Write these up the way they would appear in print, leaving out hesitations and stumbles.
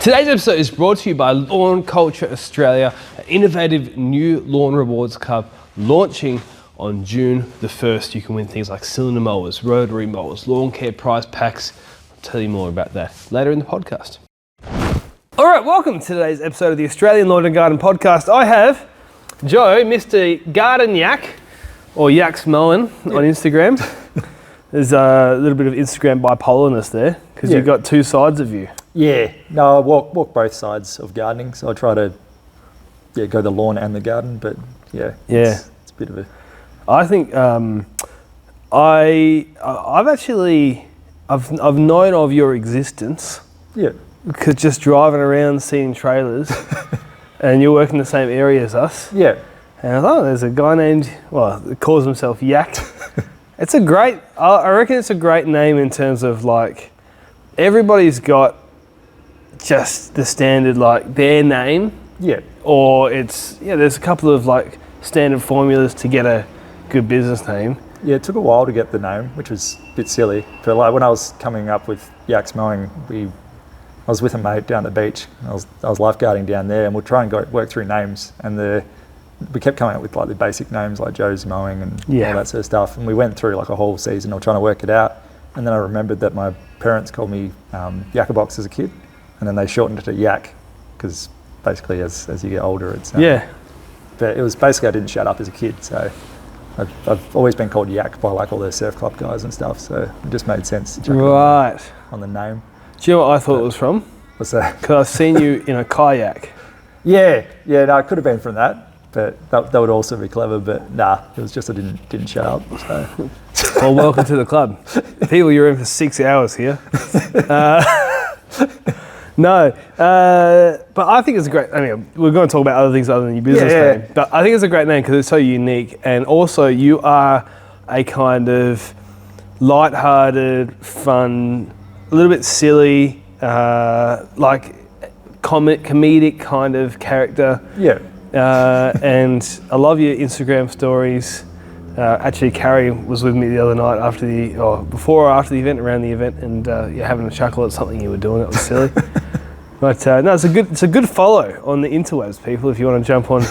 Today's episode is brought to you by Lawn Culture Australia, an innovative new lawn rewards club launching on June the 1st. You can win things like cylinder mowers, rotary mowers, lawn care prize packs. I'll tell you more about that later in the podcast. All right, welcome to today's episode of the Australian Lawn and Garden Podcast. I have Joe, Mr. Garden Yak, or Yaks Mowing on Instagram. There's a little bit of Instagram bipolarness there because you've got two sides of you. Yeah, no, I walk both sides of gardening, so I try to go the lawn and the garden, but it's a bit of a... I think I've known of your existence. Yeah. Because just driving around seeing trailers and you work in the same area as us. Yeah. And I thought there's a guy named, that calls himself Yak. I reckon it's a great name in terms of like, everybody's got just the standard like their name. Yeah. Or there's a couple of like standard formulas to get a good business name. Yeah, it took a while to get the name, which was a bit silly. But like when I was coming up with Yaks Mowing, I was with a mate down the beach. I was lifeguarding down there, and we're trying to work through names, and we kept coming up with like the basic names like Joe's Mowing and all that sort of stuff. And we went through like a whole season of trying to work it out. And then I remembered that my parents called me Yakkerbox as a kid, and then they shortened it to Yak, because basically as you get older, it's But it was basically I didn't shut up as a kid, so I've always been called Yak by like all the surf club guys and stuff. So it just made sense to chuck it on the name. Do you know what I thought it was from? What's that? Because I've seen you in a kayak. Yeah, no, it could have been from that, but that would also be clever. But nah, it was just I didn't shut up. So. Well, welcome to the club. People, you're in for 6 hours here. But I think it's a great, we're going to talk about other things other than your business name, but I think it's a great name because it's so unique, and also you are a kind of light-hearted, fun, a little bit silly, like comedic kind of character. Yeah. And I love your Instagram stories. Actually, Carrie was with me the other night before or after the event, around the event, and you're having a chuckle at something you were doing that was silly. But no, it's a good follow on the interwebs, people, if you want to jump on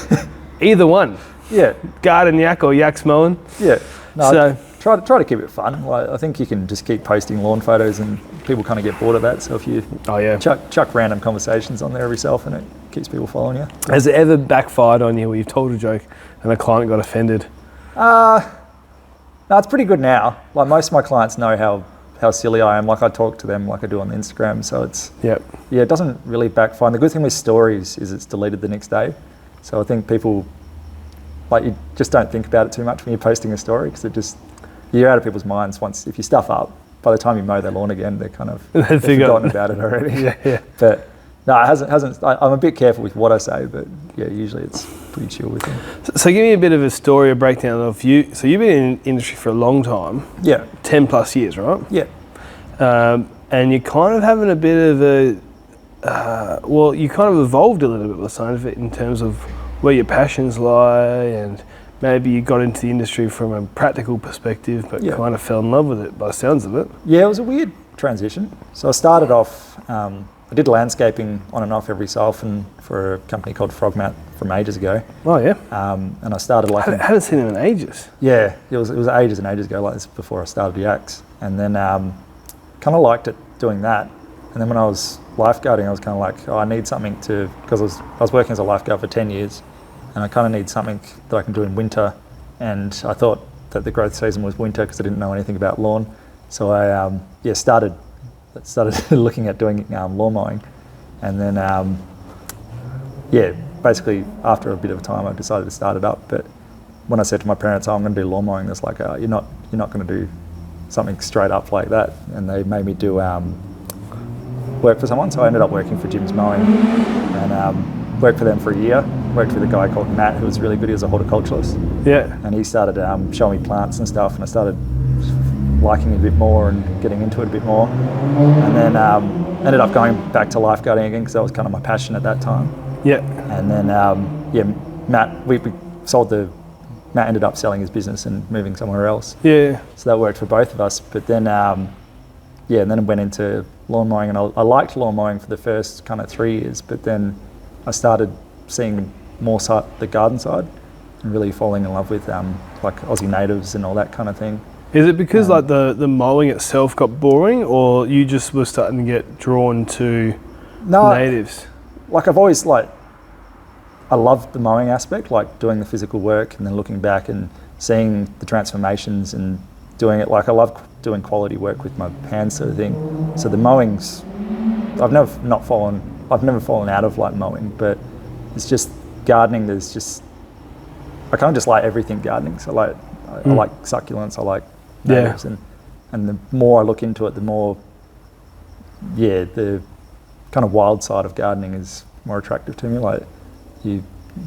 either one. Yeah. Garden Yak or Yaks Mowing. Yeah. No, so try to keep it fun. Like, I think you can just keep posting lawn photos and people kind of get bored of that. So if you chuck random conversations on there every so often, it keeps people following you. Has it ever backfired on you where you've told a joke and a client got offended? No, it's pretty good now. Like most of my clients know how silly I am. Like I talk to them like I do on Instagram. So it doesn't really backfire. And the good thing with stories is it's deleted the next day. So I think people, like, you just don't think about it too much when you're posting a story, because you're out of people's minds once. If you stuff up, by the time you mow their lawn again, they've forgotten about it already. Yeah. But no, it hasn't. I'm a bit careful with what I say, but yeah, usually it's pretty chill with them. So give me a bit of a story, a breakdown of you. So you've been in the industry for a long time. Yeah. 10 plus years, right? Yeah. And you're kind of having a bit of you kind of evolved a little bit by the sound of it in terms of where your passions lie, and maybe you got into the industry from a practical perspective, but kind of fell in love with it by the sounds of it. Yeah, it was a weird transition. So I started off, I did landscaping on and off every so often for a company called Frogmat from ages ago. Oh yeah. And I started like... I haven't seen them in ages. Yeah, it was ages and ages ago, like this before I started Yaks. And then kind of liked it doing that. And then when I was lifeguarding, I was kind of like, I need something because I was working as a lifeguard for 10 years. And I kind of need something that I can do in winter. And I thought that the growth season was winter because I didn't know anything about lawn. So I started looking at doing lawn mowing. And then, basically after a bit of time, I decided to start it up. But when I said to my parents, I'm going to do lawn mowing, they're like, you're not going to do something straight up like that. And they made me do work for someone. So I ended up working for Jim's Mowing and worked for them for a year. Worked with a guy called Matt, who was really good. He was a horticulturist. Yeah. And he started showing me plants and stuff, and I started liking it a bit more and getting into it a bit more. And then ended up going back to lifeguarding again because that was kind of my passion at that time. Yeah. And then Matt, we sold Matt ended up selling his business and moving somewhere else. Yeah. So that worked for both of us. But then yeah, and then I went into lawn mowing, and I liked lawn mowing for the first kind of 3 years, but then I started seeing more the garden side and really falling in love with like Aussie natives and all that kind of thing. Is it because like the mowing itself got boring, or you just were starting to get drawn to natives? Like I've always I love the mowing aspect, like doing the physical work and then looking back and seeing the transformations and doing it. Like I love doing quality work with my hands, sort of thing. So the mowing's, I've never fallen out of like mowing, but it's just gardening. I kind of just like everything gardening. So I like succulents, I like natives, and the more I look into it, the more, the kind of wild side of gardening is more attractive to me. Like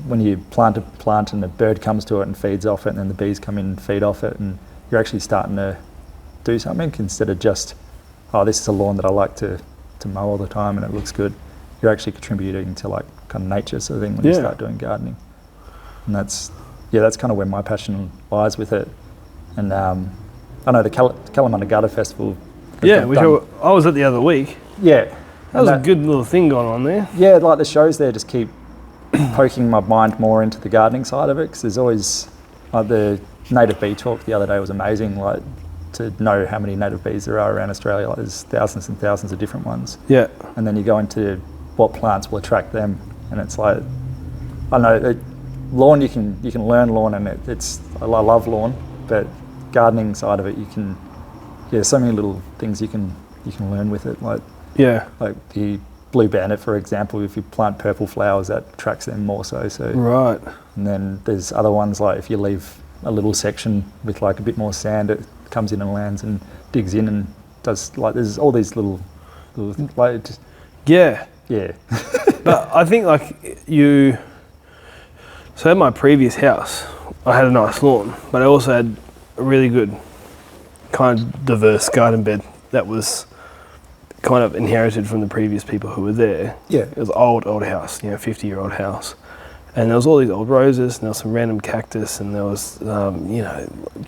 when you plant a plant and a bird comes to it and feeds off it, and then the bees come in and feed off it, and you're actually starting to do something instead of just, oh, this is a lawn that I like to mow all the time and it looks good. You're actually contributing to like kind of nature sort of thing when you start doing gardening. And that's kind of where my passion lies with it. And I know the Kalamunda Gutter Festival. Yeah, I was at the other week. Yeah. That was a good little thing going on there. Yeah, like the shows there just keep poking my mind more into the gardening side of it, because there's always, like the native bee talk the other day was amazing, like to know how many native bees there are around Australia. Like there's thousands and thousands of different ones. Yeah. And then you go into what plants will attract them, and it's like, I don't know, lawn, you can learn lawn, and I love lawn, but gardening side of it, so many little things you can learn with it. Like the blue bandit, for example, if you plant purple flowers, that attracts them more so. Right. And then there's other ones, like if you leave a little section with like a bit more sand, it comes in and lands and digs in and does, like, there's all these little like just, yeah. But I think so at my previous house, I had a nice lawn, but I also had a really good kind of diverse garden bed that was kind of inherited from the previous people who were there. Yeah. It was an old house, 50-year-old house. And there was all these old roses, and there was some random cactus, and there was,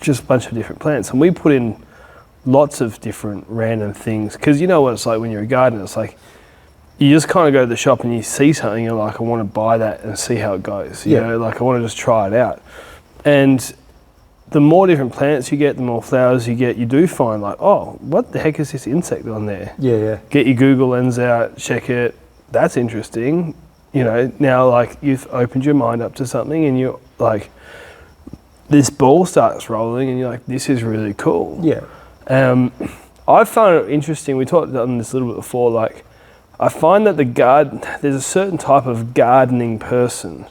just a bunch of different plants. And we put in lots of different random things, because you know what it's like when you're a gardener. It's like, you just kind of go to the shop and you see something, you're like, I want to buy that and see how it goes. You know, like I want to just try it out. And the more different plants you get, the more flowers you get, you do find like, oh, what the heck is this insect on there? Yeah. Get your Google lens out, check it. That's interesting. Now like you've opened your mind up to something, and you're like, this ball starts rolling and you're like, this is really cool. Yeah. I found it interesting. We talked on this a little bit before, like, I find that there's a certain type of gardening person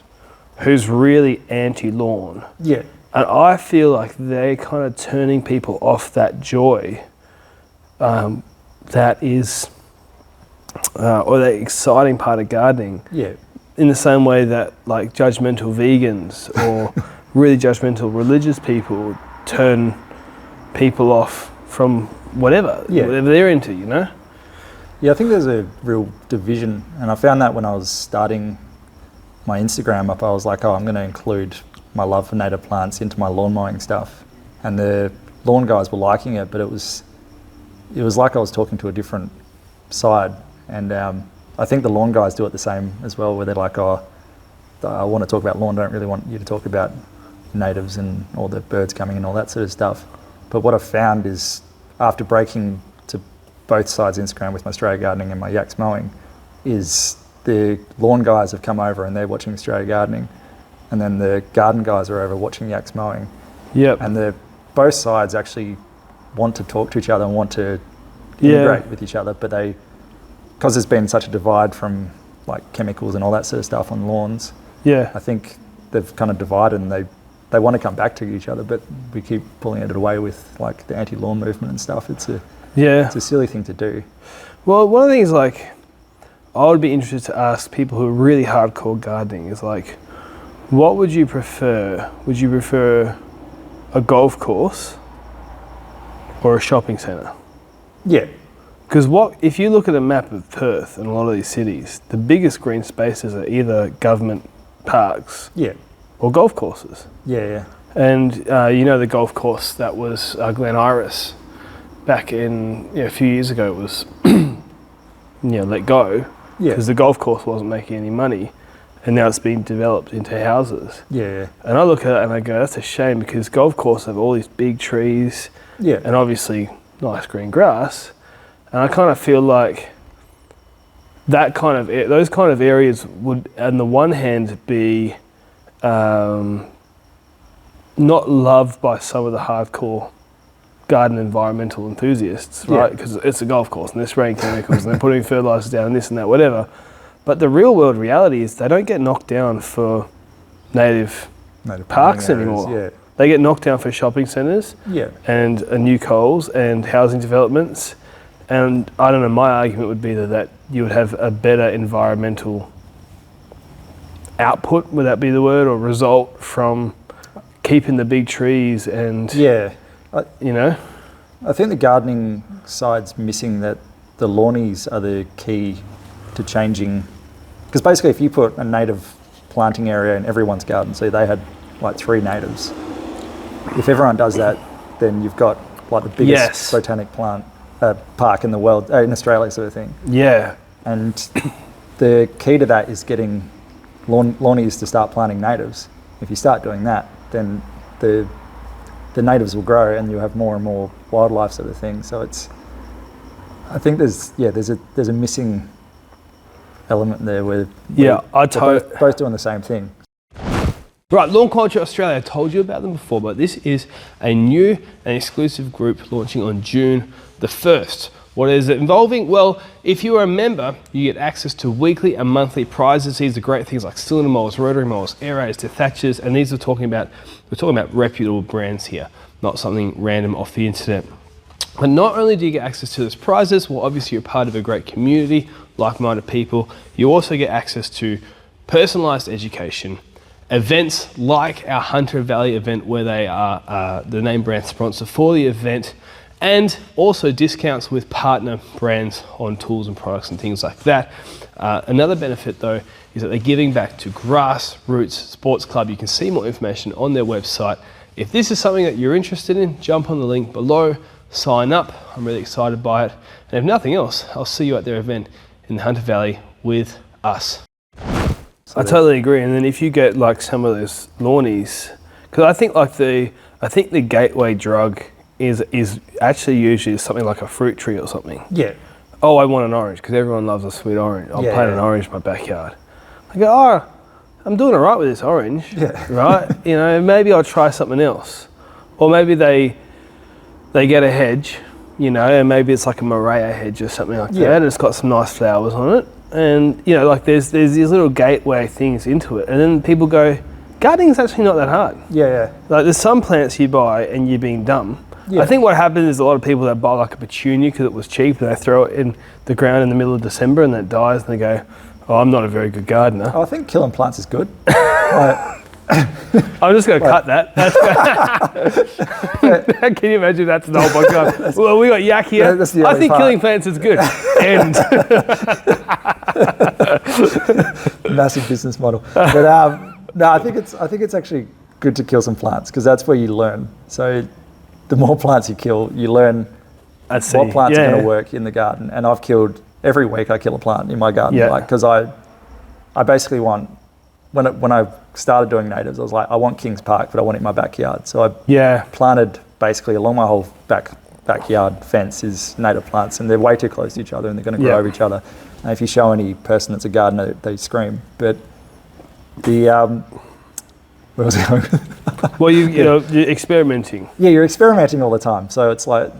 who's really anti-lawn. Yeah. And I feel like they're kind of turning people off that joy that is, or the exciting part of gardening. Yeah. In the same way that like judgmental vegans or really judgmental religious people turn people off from whatever they're into, Yeah, I think there's a real division, and I found that when I was starting my Instagram up, I was like, I'm going to include my love for native plants into my lawn mowing stuff, and the lawn guys were liking it, but it was like I was talking to a different side, and I think the lawn guys do it the same as well, where they're like, I want to talk about lawn, don't really want you to talk about natives and all the birds coming and all that sort of stuff. But what I've found is, after breaking to both sides of Instagram with my Australia gardening and my Yaks mowing, is the lawn guys have come over and they're watching Australia gardening, and then the garden guys are over watching Yaks mowing. Yep. And both sides actually want to talk to each other and want to integrate with each other, but because there's been such a divide from like chemicals and all that sort of stuff on lawns, I think they've kind of divided, and they want to come back to each other, but we keep pulling it away with like the anti-lawn movement and stuff. It's a silly thing to do. Well, one of the things like I would be interested to ask people who are really hardcore gardening is like, what would you prefer? Would you prefer a golf course or a shopping centre? Yeah. Because if you look at a map of Perth and a lot of these cities, the biggest green spaces are either government parks or golf courses. Yeah. And the golf course that was Glen Iris back in a few years ago, it was let go because the golf course wasn't making any money, and now it's been developed into houses. Yeah. And I look at it and I go, that's a shame, because golf courses have all these big trees, and obviously nice green grass, and I kind of feel like those kind of areas would, on the one hand, be not loved by some of the hardcore garden environmental enthusiasts, right? Because it's a golf course and they're spraying chemicals and they're putting fertilizers down and this and that, whatever. But the real world reality is they don't get knocked down for native parks anymore. Yeah. They get knocked down for shopping centres and new Coles and housing developments. And I don't know, my argument would be that you would have a better environmental output, would that be the word, or result from keeping the big trees and, I think the gardening side's missing that the lawnies are the key to changing. Because basically if you put a native planting area in everyone's garden, so they had like 3 natives, if everyone does that, then you've got like the biggest botanic plant park in the world, in Australia, sort of thing. Yeah. And the key to that is getting lawnies to start planting natives. If you start doing that, then the natives will grow and you'll have more and more wildlife, sort of thing. So I think there's a missing element there where both doing the same thing. Right, Lawn Culture Australia, I told you about them before, but this is a new and exclusive group launching on June the 1st. What is it involving? Well, if you are a member, you get access to weekly and monthly prizes. These are great things like cylinder mowers, rotary mowers, aerators, dethatchers, and we're talking about reputable brands here, not something random off the internet. But not only do you get access to those prizes, well, obviously you're part of a great community, like-minded people. You also get access to personalised education, events like our Hunter Valley event, where they are the name brand sponsor for the event, and also discounts with partner brands on tools and products and things like that. Another benefit though is that they're giving back to Grassroots Sports Club. You can see more information on their website. If this is something that you're interested in, jump on the link below, sign up. I'm really excited by it. And if nothing else, I'll see you at their event in the Hunter Valley with us. I totally agree. And then if you get like some of those lawnies, because I think the gateway drug is actually usually something like a fruit tree or something. Yeah. Oh, I want an orange because everyone loves a sweet orange. I'll plant an orange in my backyard. I go, oh, I'm doing all right with this orange, right? Maybe I'll try something else. Or maybe they get a hedge, and maybe it's like a Morea hedge or something like that, and it's got some nice flowers on it. And, there's these little gateway things into it. And then people go, gardening's actually not that hard. Yeah. Like there's some plants you buy and you're being dumb. Yeah. I think what happens is a lot of people that buy like a petunia because it was cheap and they throw it in the ground in the middle of December and then it dies and they go, oh, I'm not a very good gardener. Oh, I think killing plants is good. I'm just going to cut that. Can you imagine that's the whole podcast? Well, we got Yak here. I think killing plants is good. End. Massive business model. But no, I think it's actually good to kill some plants because that's where you learn. So the more plants you kill, you learn what plants are going to work in the garden. And every week I kill a plant in my garden, because I basically want, when I started doing natives, I was like, I want Kings Park, but I want it in my backyard. So I planted basically along my whole backyard fence is native plants, and they're way too close to each other and they're going to grow over each other. And if you show any person that's a gardener, they scream. But where was I going? Well, you're experimenting. Yeah, you're experimenting all the time. So it's like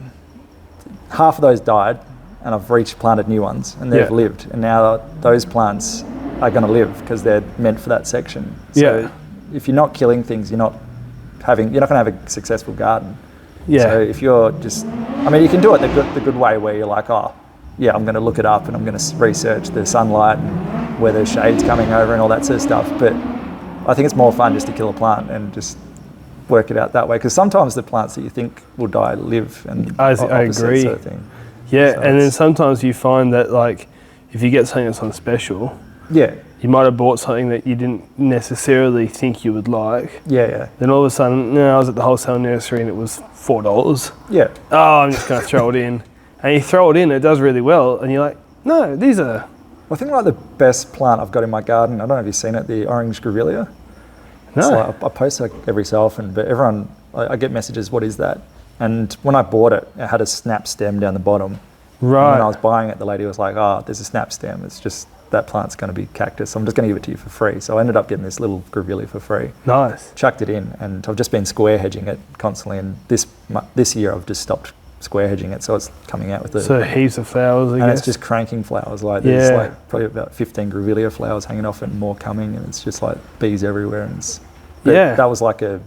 half of those died and I've planted new ones and they've lived. And now those plants are going to live because they're meant for that section. So if you're not killing things, you're not going to have a successful garden. Yeah. So if you're just, you can do it the good way where you're like, oh, yeah, I'm going to look it up and I'm going to research the sunlight and where the shade's coming over and all that sort of stuff. But I think it's more fun just to kill a plant and just work it out that way. Because sometimes the plants that you think will die live, and I agree. Sort of thing. Yeah, so and then sometimes you find that like if you get something that's on special, you might have bought something that you didn't necessarily think you would like. Yeah. Then all of a sudden, I was at the wholesale nursery and it was $4. Yeah. Oh, I'm just going to throw it in. And you throw it in, it does really well, and you're like, no, these are... I think like the best plant I've got in my garden, I don't know if you've seen it, the orange grevillea. No. Like, I post like every so often, but everyone, I get messages, what is that? And when I bought it, it had a snap stem down the bottom. Right. And when I was buying it, the lady was like, oh, there's a snap stem. It's just, that plant's going to be cactus. So I'm just going to give it to you for free. So I ended up getting this little grevillea for free. Nice. Chucked it in, and I've just been square hedging it constantly. And this year I've just stopped square hedging it, so it's coming out with the... So heaps of flowers, I guess. And it's just cranking flowers. Like there's like probably about 15 grevillea flowers hanging off it and more coming, and it's just like bees everywhere. And that was like it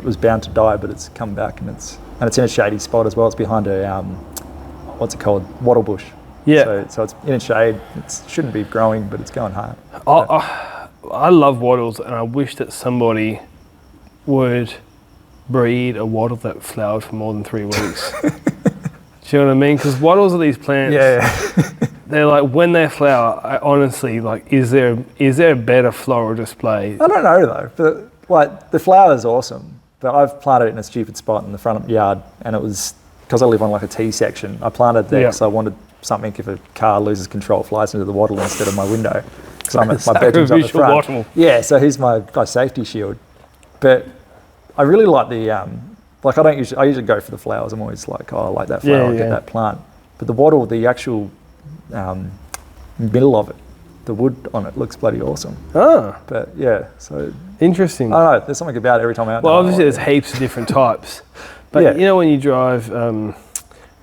was bound to die, but it's come back, and it's in a shady spot as well. It's behind a what's it called, wattle bush. Yeah. So it's in a shade. It shouldn't be growing, but it's going hard. I love wattles, and I wish that somebody would breed a wattle that flowered for more than 3 weeks. Do you know what I mean? Because wattles are these plants. Yeah. They're like, when they flower, I honestly, like, is there a better floral display? I don't know though, but like the flower's awesome. But I've planted it in a stupid spot in the front of the yard, and it was because I live on like a T section. I planted there because I wanted something if a car loses control, flies into the wattle instead of my window. Because my bedroom's up the front. Wattle. Yeah, so here's my safety shield. But I really like the I usually go for the flowers. I'm always like, oh, I like that flower, I'll get that plant. But the wattle, the actual middle of it, the wood on it looks bloody awesome. Ah. But yeah, so interesting. I don't know, there's something about it every time I'm out there. Well, obviously there's heaps of different types. But you know, when you drive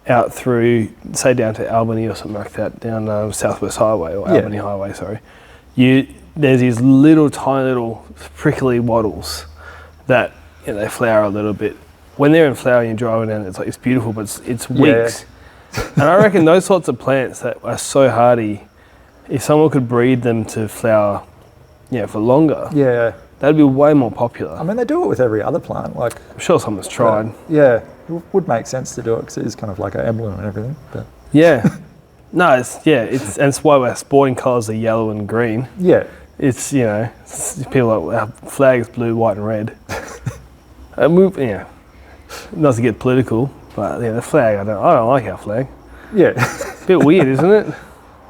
out through, say down to Albany or something like that, down Southwest Highway or Albany Highway, sorry, there's these tiny little prickly wattles that they flower a little bit. When they're in flower and you're driving down, it's beautiful, but it's weeks. And I reckon those sorts of plants that are so hardy, if someone could breed them to flower, for longer, that'd be way more popular. I mean, they do it with every other plant. Like I'm sure someone's tried. It would make sense to do it because it is kind of like an emblem and everything. But. Yeah. No, it's why our sporting colours are yellow and green. Yeah. It's people like our flag is blue, white, and red. Not to get political, but the flag, I don't like our flag. Yeah. Bit weird, isn't it?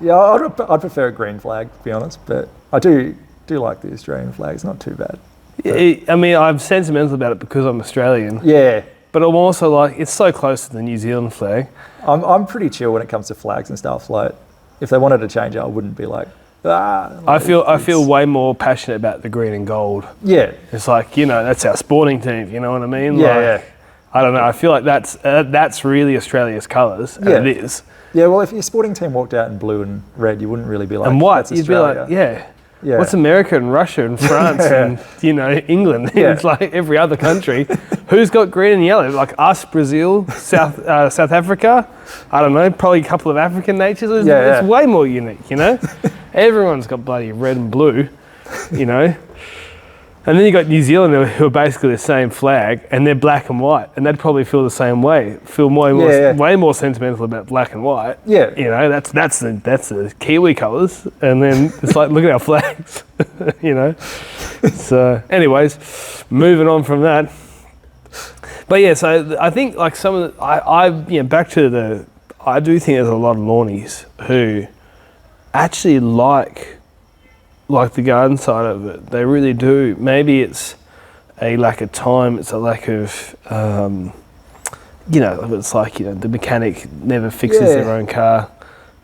Yeah, I'd prefer a green flag, to be honest, but I do like the Australian flag. It's not too bad. I mean, I'm sentimental about it because I'm Australian. Yeah. But I'm also like, it's so close to the New Zealand flag. I'm pretty chill when it comes to flags and stuff. Like, if they wanted to change it, I wouldn't be like, I feel way more passionate about the green and gold. Yeah. It's like, that's our sporting team, you know what I mean? Yeah, I don't know, I feel like that's really Australia's colours, and it is. Yeah, well, if your sporting team walked out in blue and red, you wouldn't really be like, and white, that's you'd Australia. be like, what's America and Russia and France and, England? It's like every other country. Who's got green and yellow? Like us, Brazil, South Africa, I don't know, probably a couple of African natures. It's way more unique, Everyone's got bloody red and blue, And then you got New Zealand who are basically the same flag, and they're black and white, and they'd probably feel the same way. Feel way more sentimental about black and white. Yeah. That's the Kiwi colours, and then it's like, look at our flags. So, anyways, moving on from that. But yeah, so I think like some of the back to I do think there's a lot of lawnies who actually like the garden side of it. They really do. Maybe it's a lack of time, it's a lack of it's like the mechanic never fixes their own car.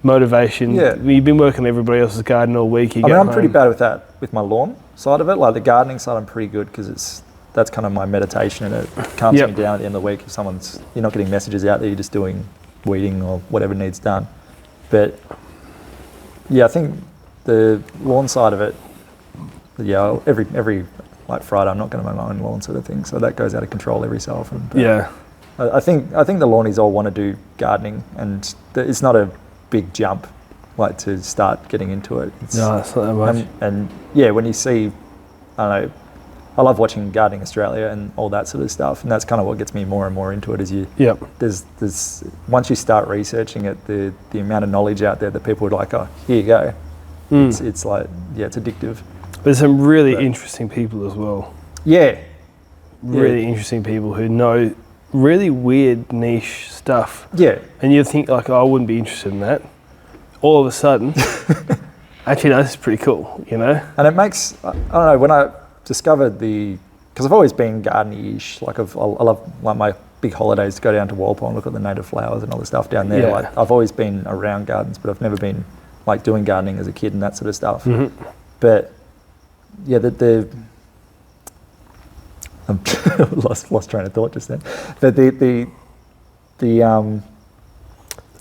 Motivation. You've been working everybody else's garden all week. I'm pretty bad with that, with my lawn side of it. Like the gardening side, I'm pretty good because that's kind of my meditation, and it calms me down at the end of the week. If you're not getting messages out there, you're just doing weeding or whatever needs done. But I think the lawn side of it, every like Friday, I'm not going to mow my own lawn sort of thing. So that goes out of control every so often. But I think the lawnies all want to do gardening, and it's not a big jump like to start getting into it. No, it's not that much. And when you see, I don't know, I love watching Gardening Australia and all that sort of stuff, and that's kind of what gets me more and more into it. There's once you start researching it, the amount of knowledge out there that people would like, oh, here you go, It's like, yeah, it's addictive. There's some really interesting people as well. Yeah. Really interesting people who know really weird niche stuff. Yeah. And you think like, oh, I wouldn't be interested in that. All of a sudden, actually, no, this is pretty cool, you know? And it makes, I don't know, when I discovered because I've always been gardening-ish, like I love like my big holidays to go down to Walpole and look at the native flowers and all the stuff down there. Yeah. Like I've always been around gardens, but I've never been like doing gardening as a kid and that sort of stuff. Mm-hmm. But yeah, I'm lost train of thought just then. But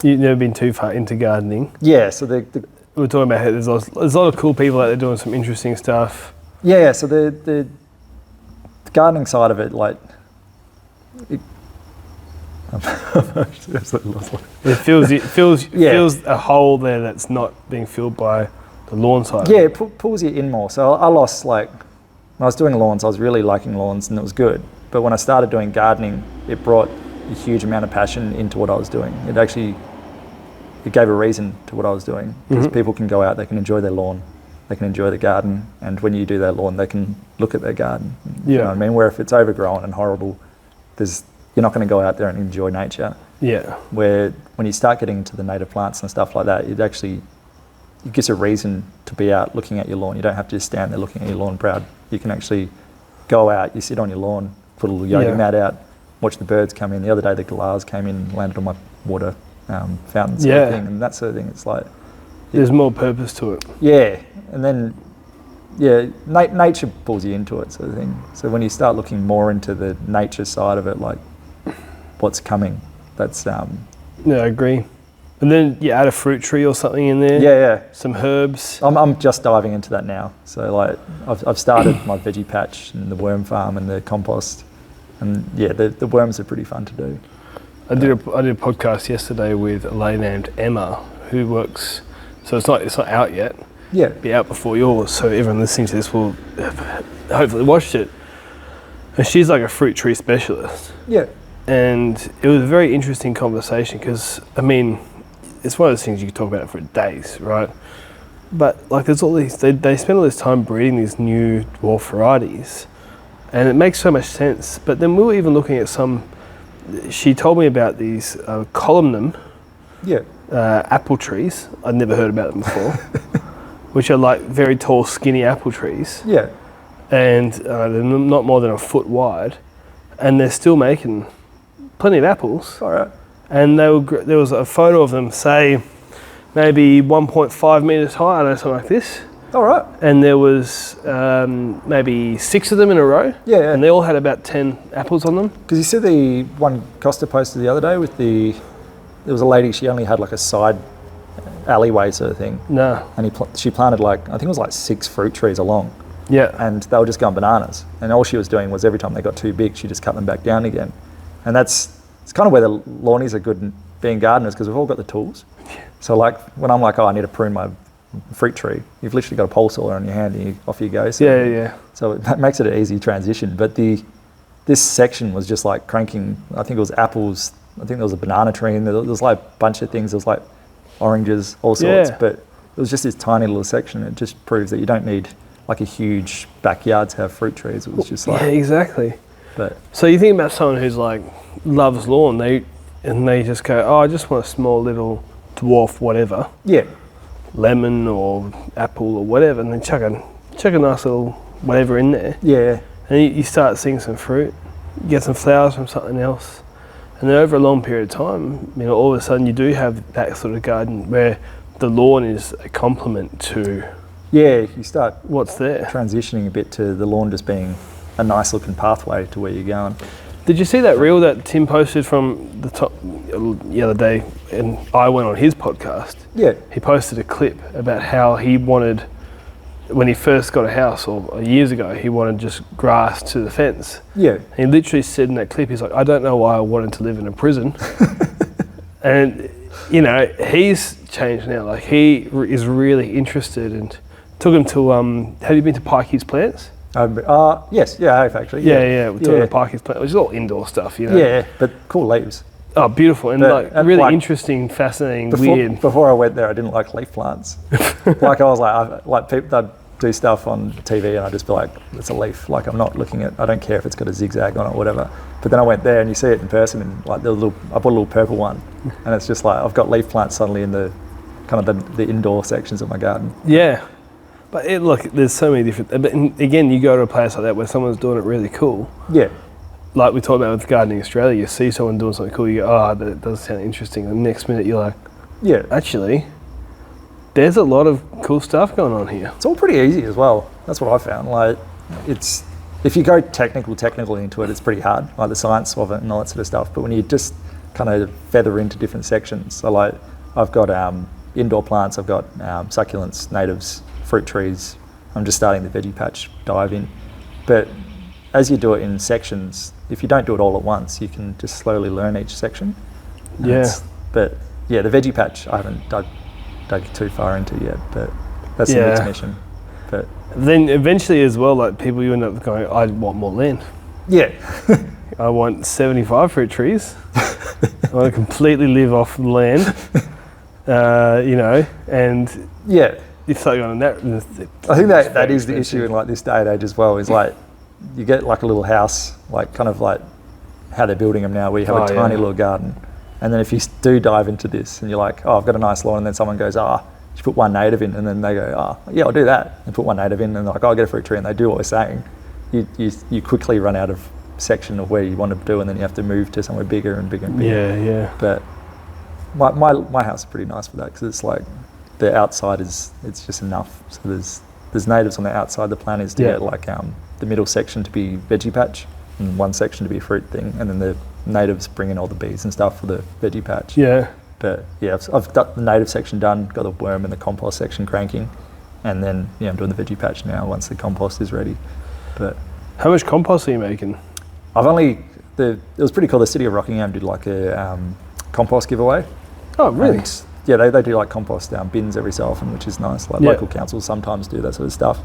You've never been too far into gardening. yeah, so We were talking about how there's a lot of cool people out there doing some interesting stuff. yeah, so the gardening side of it, like, I'm absolutely lost. It feels a hole there that's not being filled by the lawn side. Yeah, it pulls you in more. So I lost, like, when I was doing lawns, I was really liking lawns and it was good. But when I started doing gardening, it brought a huge amount of passion into what I was doing. It gave a reason to what I was doing, because people can go out, they can enjoy their lawn, they can enjoy the garden, and when you do their lawn, they can look at their garden. You know what I mean? Where if it's overgrown and horrible, you're not going to go out there and enjoy nature. Yeah. Where when you start getting into the native plants and stuff like that, it gives a reason to be out looking at your lawn. You don't have to just stand there looking at your lawn proud. You can actually go out, you sit on your lawn, put a little yoga mat out, watch the birds come in. The other day the galahs came in and landed on my water fountain sort of thing, and that sort of thing. It's like... There's more purpose to it. Yeah, and then, yeah, nature pulls you into it sort of thing. So when you start looking more into the nature side of it, like what's coming, that's... Yeah, I agree. And then you add a fruit tree or something in there. Yeah. Some herbs. I'm just diving into that now. So like I've started my veggie patch and the worm farm and the compost, and yeah, the worms are pretty fun to do. I did a podcast yesterday with a lady named Emma who works. So it's not out yet. Yeah. It'll be out before yours. So everyone listening to this will hopefully watch it. And she's like a fruit tree specialist. Yeah. And it was a very interesting conversation because, I mean, it's one of those things you could talk about for days, right? But like there's all these, they spend all this time breeding these new dwarf varieties and it makes so much sense. But then we were even looking at she told me about these columnum apple trees. I'd never heard about them before, which are like very tall, skinny apple trees. Yeah. And they're not more than a foot wide and they're still making plenty of apples. All right. And there was a photo of them, say, maybe 1.5 metres high, I don't know, something like this. All right. And there was maybe 6 of them in a row. Yeah. And they all had about 10 apples on them. Because you see the one Costa posted the other day with there was a lady, she only had like a side alleyway sort of thing. No. And she planted like, I think it was like 6 fruit trees along. Yeah. And they were just going bananas. And all she was doing was every time they got too big, she just cut them back down again. And it's kind of where the lawnies are good in being gardeners, because we've all got the tools. So like when I'm like, oh, I need to prune my fruit tree, you've literally got a pole saw on your hand and off you go. So, Yeah. So that makes it an easy transition. But this section was just like cranking, I think it was apples, I think there was a banana tree, and there was like a bunch of things. There was like oranges, all sorts. Yeah. But it was just this tiny little section. It just proves that you don't need like a huge backyard to have fruit trees. It was just like... Yeah, exactly. But so you think about someone who's like loves lawn, they just go, oh, I just want a small little dwarf whatever. Yeah. Lemon or apple or whatever, and then chuck a nice little whatever in there. Yeah. And you start seeing some fruit, you get some flowers from something else. And then over a long period of time, all of a sudden you do have that sort of garden where the lawn is a complement to... Yeah, you start what's there. Transitioning a bit to the lawn just being a nice looking pathway to where you're going. Did you see that reel that Tim posted from the top the other day, and I went on his podcast? Yeah. He posted a clip about how he wanted, when he first got a house, or years ago, he wanted just grass to the fence. Yeah. He literally said in that clip, he's like, I don't know why I wanted to live in a prison. And, he's changed now. Like, he is really interested, and took him to, have you been to Pikey's Plants? Yes, yeah, I have actually. Yeah, we took him to Pikey's Plants, which is all indoor stuff, Yeah, but cool leaves. Oh, beautiful and really interesting, fascinating, weird. Before I went there, I didn't like leaf plants. Like I was like people they'd do stuff on TV, and I'd just be like, it's a leaf. Like I'm not looking at. I don't care if it's got a zigzag on it or whatever. But then I went there, and you see it in person, and like I bought a little purple one, and it's just like I've got leaf plants suddenly in the kind of the indoor sections of my garden. Yeah, but look, there's so many different. But again, you go to a place like that where someone's doing it really cool. Yeah. Like we talked about with Gardening Australia, you see someone doing something cool, you go, oh, that does sound interesting. And the next minute you're like, yeah, actually, there's a lot of cool stuff going on here. It's all pretty easy as well. That's what I found. Like, it's if you go technical into it, it's pretty hard, like the science of it and all that sort of stuff. But when you just kind of feather into different sections, so like I've got indoor plants, I've got succulents, natives, fruit trees. I'm just starting the veggie patch dive in, but as you do it in sections, if you don't do it all at once, you can just slowly learn each section. Yeah. But yeah, the veggie patch I haven't dug too far into yet, but that's the next mission. But then eventually as well, like people, you end up going, I want more land. Yeah. I want 75 fruit trees. I want to completely live off the land, and yeah. You start going on that. I think that is the issue in like this day and age as well, is like you get like a little house, like kind of like how they're building them now, where you have a tiny little garden. And then if you do dive into this and you're like, oh, I've got a nice lawn, and then someone goes, you put one native in, and then they go, yeah, I'll do that, and put one native in, and they're like, I'll get a fruit tree, and they do what we're saying. You quickly run out of section of where you want to do, and then you have to move to somewhere bigger and bigger and bigger. Yeah. But my house is pretty nice for that, because it's like the outside it's just enough. So there's natives on the outside. The plan is to get like the middle section to be veggie patch, and one section to be a fruit thing, and then the natives bring in all the bees and stuff for the veggie patch. Yeah. But yeah, I've got the native section done, got the worm and the compost section cranking, and then I'm doing the veggie patch now once the compost is ready. But how much compost are you making? It was pretty cool. The city of Rockingham did like a compost giveaway. Oh, really? And, yeah, they do like compost bins every so often, which is nice. Like local councils sometimes do that sort of stuff.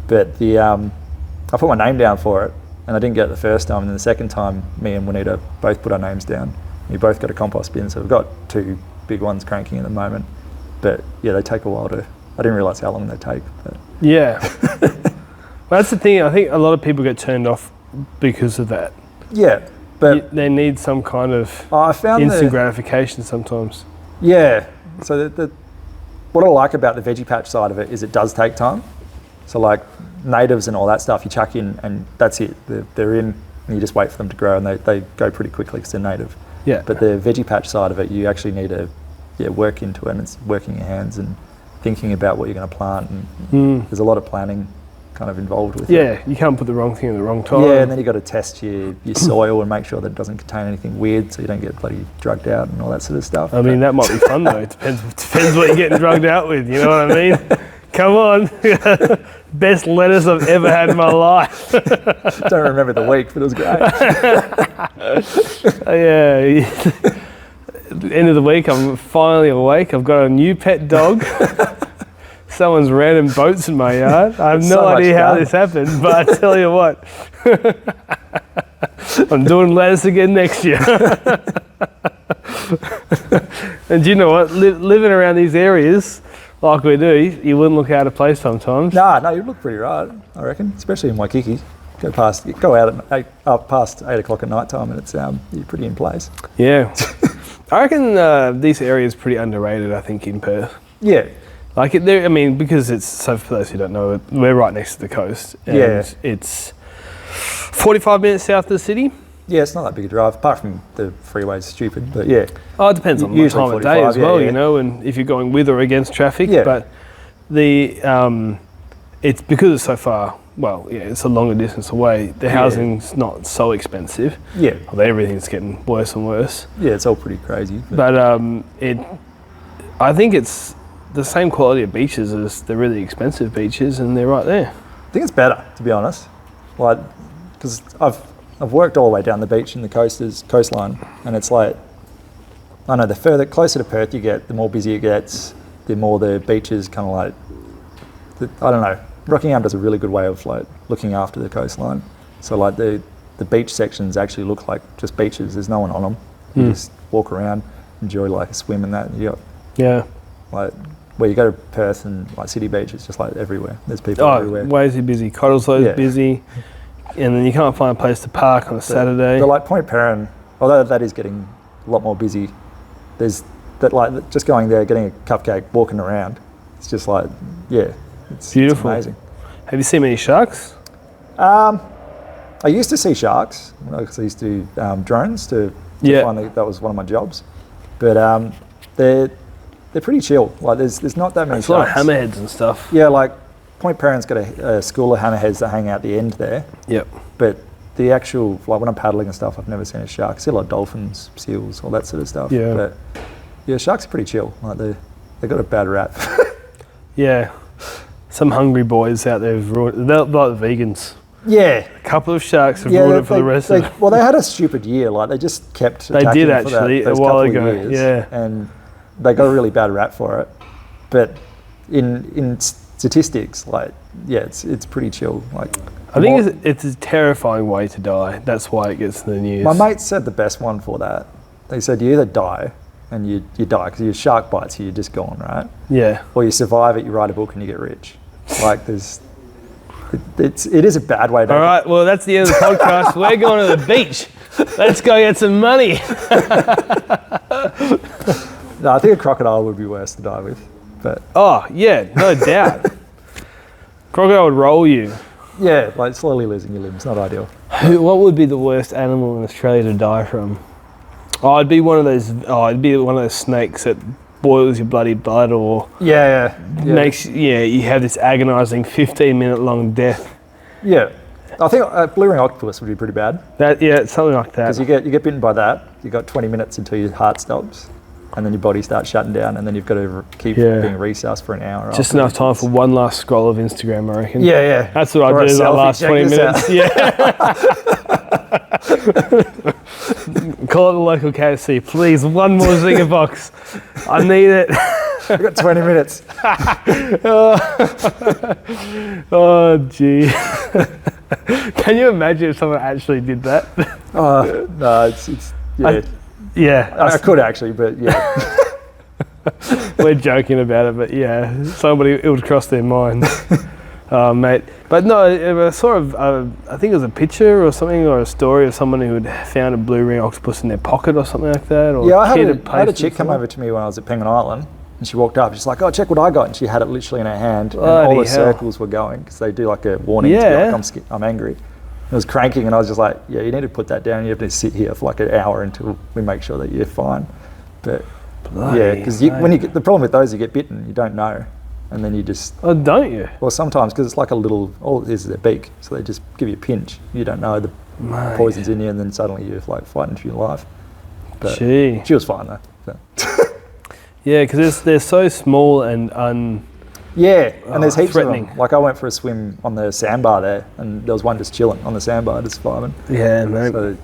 But I put my name down for it, and I didn't get it the first time. And then the second time, me and Juanita both put our names down. We both got a compost bin, so we've got two big ones cranking at the moment. But yeah, they take a while I didn't realise how long they take. But. Yeah. Well, that's the thing. I think a lot of people get turned off because of that. Yeah, but they need some kind of instant gratification sometimes. Yeah. So what I like about the veggie patch side of it is it does take time. So like natives and all that stuff, you chuck in and that's it. They're in, and you just wait for them to grow, and they go pretty quickly because they're native. Yeah. But the veggie patch side of it, you actually need to work into it, and it's working your hands and thinking about what you're going to plant, and there's a lot of planning kind of involved with it. Yeah, you can't put the wrong thing in the wrong time. Yeah, and then you got to test your soil and make sure that it doesn't contain anything weird, so you don't get bloody drugged out and all that sort of stuff. I mean, that might be fun though. It depends what you're getting drugged out with. You know what I mean? Come on, best lettuce I've ever had in my life. Don't remember the week, but it was great. Yeah. At the end of the week, I'm finally awake. I've got a new pet dog. Someone's random boats in my yard. I have no idea how this happened, but I tell you what, I'm doing lettuce again next year. And you know what? Living around these areas like we do, you wouldn't look out of place sometimes. No, you look pretty right, I reckon, especially in Waikiki. Go out at past 8 o'clock at night time, and it's you're pretty in place. Yeah. I reckon this area is pretty underrated, I think, in Perth. Yeah. Like I mean, because it's, so for those who don't know, we're right next to the coast. And it's 45 minutes south of the city. Yeah, it's not that big a drive, apart from the freeway's stupid, but yeah. Oh, it depends on the time of day as well, you know, and if you're going with or against traffic. Yeah. But it's because it's so far, it's a longer distance away, the housing's not so expensive. Yeah. Although everything's getting worse and worse. Yeah, it's all pretty crazy. But I think it's the same quality of beaches as the really expensive beaches, and they're right there. I think it's better, to be honest. Like, because I've worked all the way down the beach in the coastline, and it's like, I know the closer to Perth you get, the more busy it gets, the more the beaches kind of like, I don't know, Rockingham does a really good way of like looking after the coastline. So like the beach sections actually look like just beaches, there's no one on them. You just walk around, enjoy like a swim and that. And you got like where you go to Perth and like City Beach, it's just like everywhere. There's people everywhere. Way too busy. Cottleslow's busy, and then you can't find a place to park on a Saturday. But like Point Perrin, although that is getting a lot more busy, there's that like just going there, getting a cupcake, walking around. It's just like it's beautiful. It's amazing. Have you seen many sharks? I used to see sharks because I used to do drones to finally, that was one of my jobs. But they're pretty chill. Like there's not that many sharks. A lot of hammerheads and stuff. Yeah, like Point Perrin's got a school of hammerheads that hang out the end there. Yep. But the actual, like when I'm paddling and stuff, I've never seen a shark. I see a lot of dolphins, seals, all that sort of stuff. Yeah. But yeah, sharks are pretty chill. Like they got a bad rap. Yeah. Some hungry boys out there have ruined. They're like the vegans. Yeah. A couple of sharks have ruined it for the rest of it. Well, they had a stupid year. Like they just kept attacking. They did actually a while ago. Yeah. And they got a really bad rap for it. But in statistics, like it's pretty chill. Like I think it's a terrifying way to die. That's why it gets in the news. My mate said the best one for that. They said you either die and you die because your shark bites you, you're just gone, right? Yeah. Or you survive it, you write a book and you get rich. Like it is a bad way to. All right, well that's the end of the podcast. We're going to the beach. Let's go get some money. No, I think a crocodile would be worse to die with. But oh yeah, no doubt. Crocodile would roll you. Yeah, like slowly losing your limbs, not ideal. What would be the worst animal in Australia to die from? Oh, it'd be one of those snakes that boils your bloody blood, or makes you have this agonising 15-minute long death. Yeah, I think blue ring octopus would be pretty bad. Something like that. Because you get bitten by that, you got 20 minutes until your heart stops, and then your body starts shutting down, and then you've got to keep being resussed for an hour. Just enough time for one last scroll of Instagram, I reckon. Yeah. That's what I do that last 20 minutes. Yeah. Call it the local KFC, please. One more zinger box. I need it. I've got 20 minutes. Oh, gee. Can you imagine if someone actually did that? No, it's I could actually, but yeah. We're joking about it, but yeah, it would cross their mind. Mate. But no, it was sort of, I think it was a picture or something, or a story of someone who had found a blue ring octopus in their pocket or something like that. Or I had a chick come over to me when I was at Penguin Island, and she walked up, she's like, oh, check what I got. And she had it literally in her hand, and all the circles were going, because they do like a warning to be like, I'm angry. It was cranking, and I was just like, you need to put that down. You have to sit here for like an hour until we make sure that you're fine. But because the problem with those, you get bitten, you don't know. And then you just... Oh, don't you? Well, sometimes, because it's like a little... All it is their beak. So they just give you a pinch. You don't know the poison's in you, and then suddenly you're like fighting for your life. But she was fine, though. Yeah, because they're so small and and there's heaps threatening. of them. Like I went for a swim on the sandbar there, and there was one just chilling on the sandbar, just vibing. Yeah, mate. So,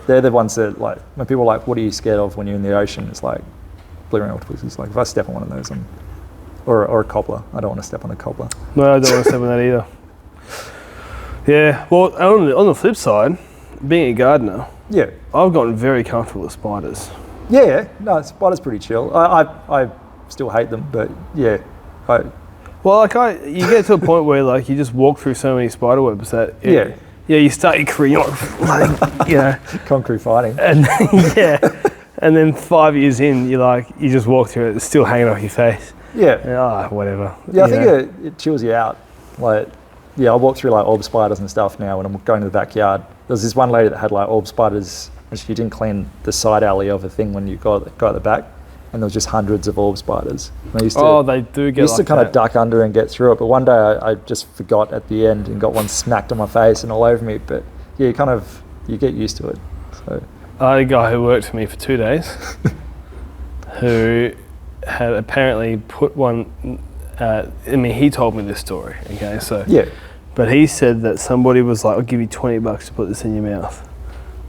they're the ones that, like, when people are like, what are you scared of when you're in the ocean? It's like, blue ring octopus. It's like, if I step on one of those, or a cobbler. I don't want to step on a cobbler. No, I don't want to step on that either. Yeah, well, on the flip side, being a gardener, I've gotten very comfortable with spiders. Yeah, no, spiders pretty chill. I still hate them, but you get to a point where like you just walk through so many spider webs that you start your career, concrete fighting, and and then 5 years in, you just walk through it, it's still hanging off your face. Whatever. Yeah, I think it chills you out. Like, I walk through like orb spiders and stuff now when I'm going to the backyard. There's this one lady that had like orb spiders, and she didn't clean the side alley of a thing when you go at the back, and there was just hundreds of orb spiders. And they do get. Used to kind of duck under and get through it, but one day I just forgot at the end and got one smacked on my face and all over me. But you get used to it. So I had a guy who worked for me for 2 days, who had apparently put one. He told me this story. Okay, so but he said that somebody was like, "I'll give you $20 to put this in your mouth."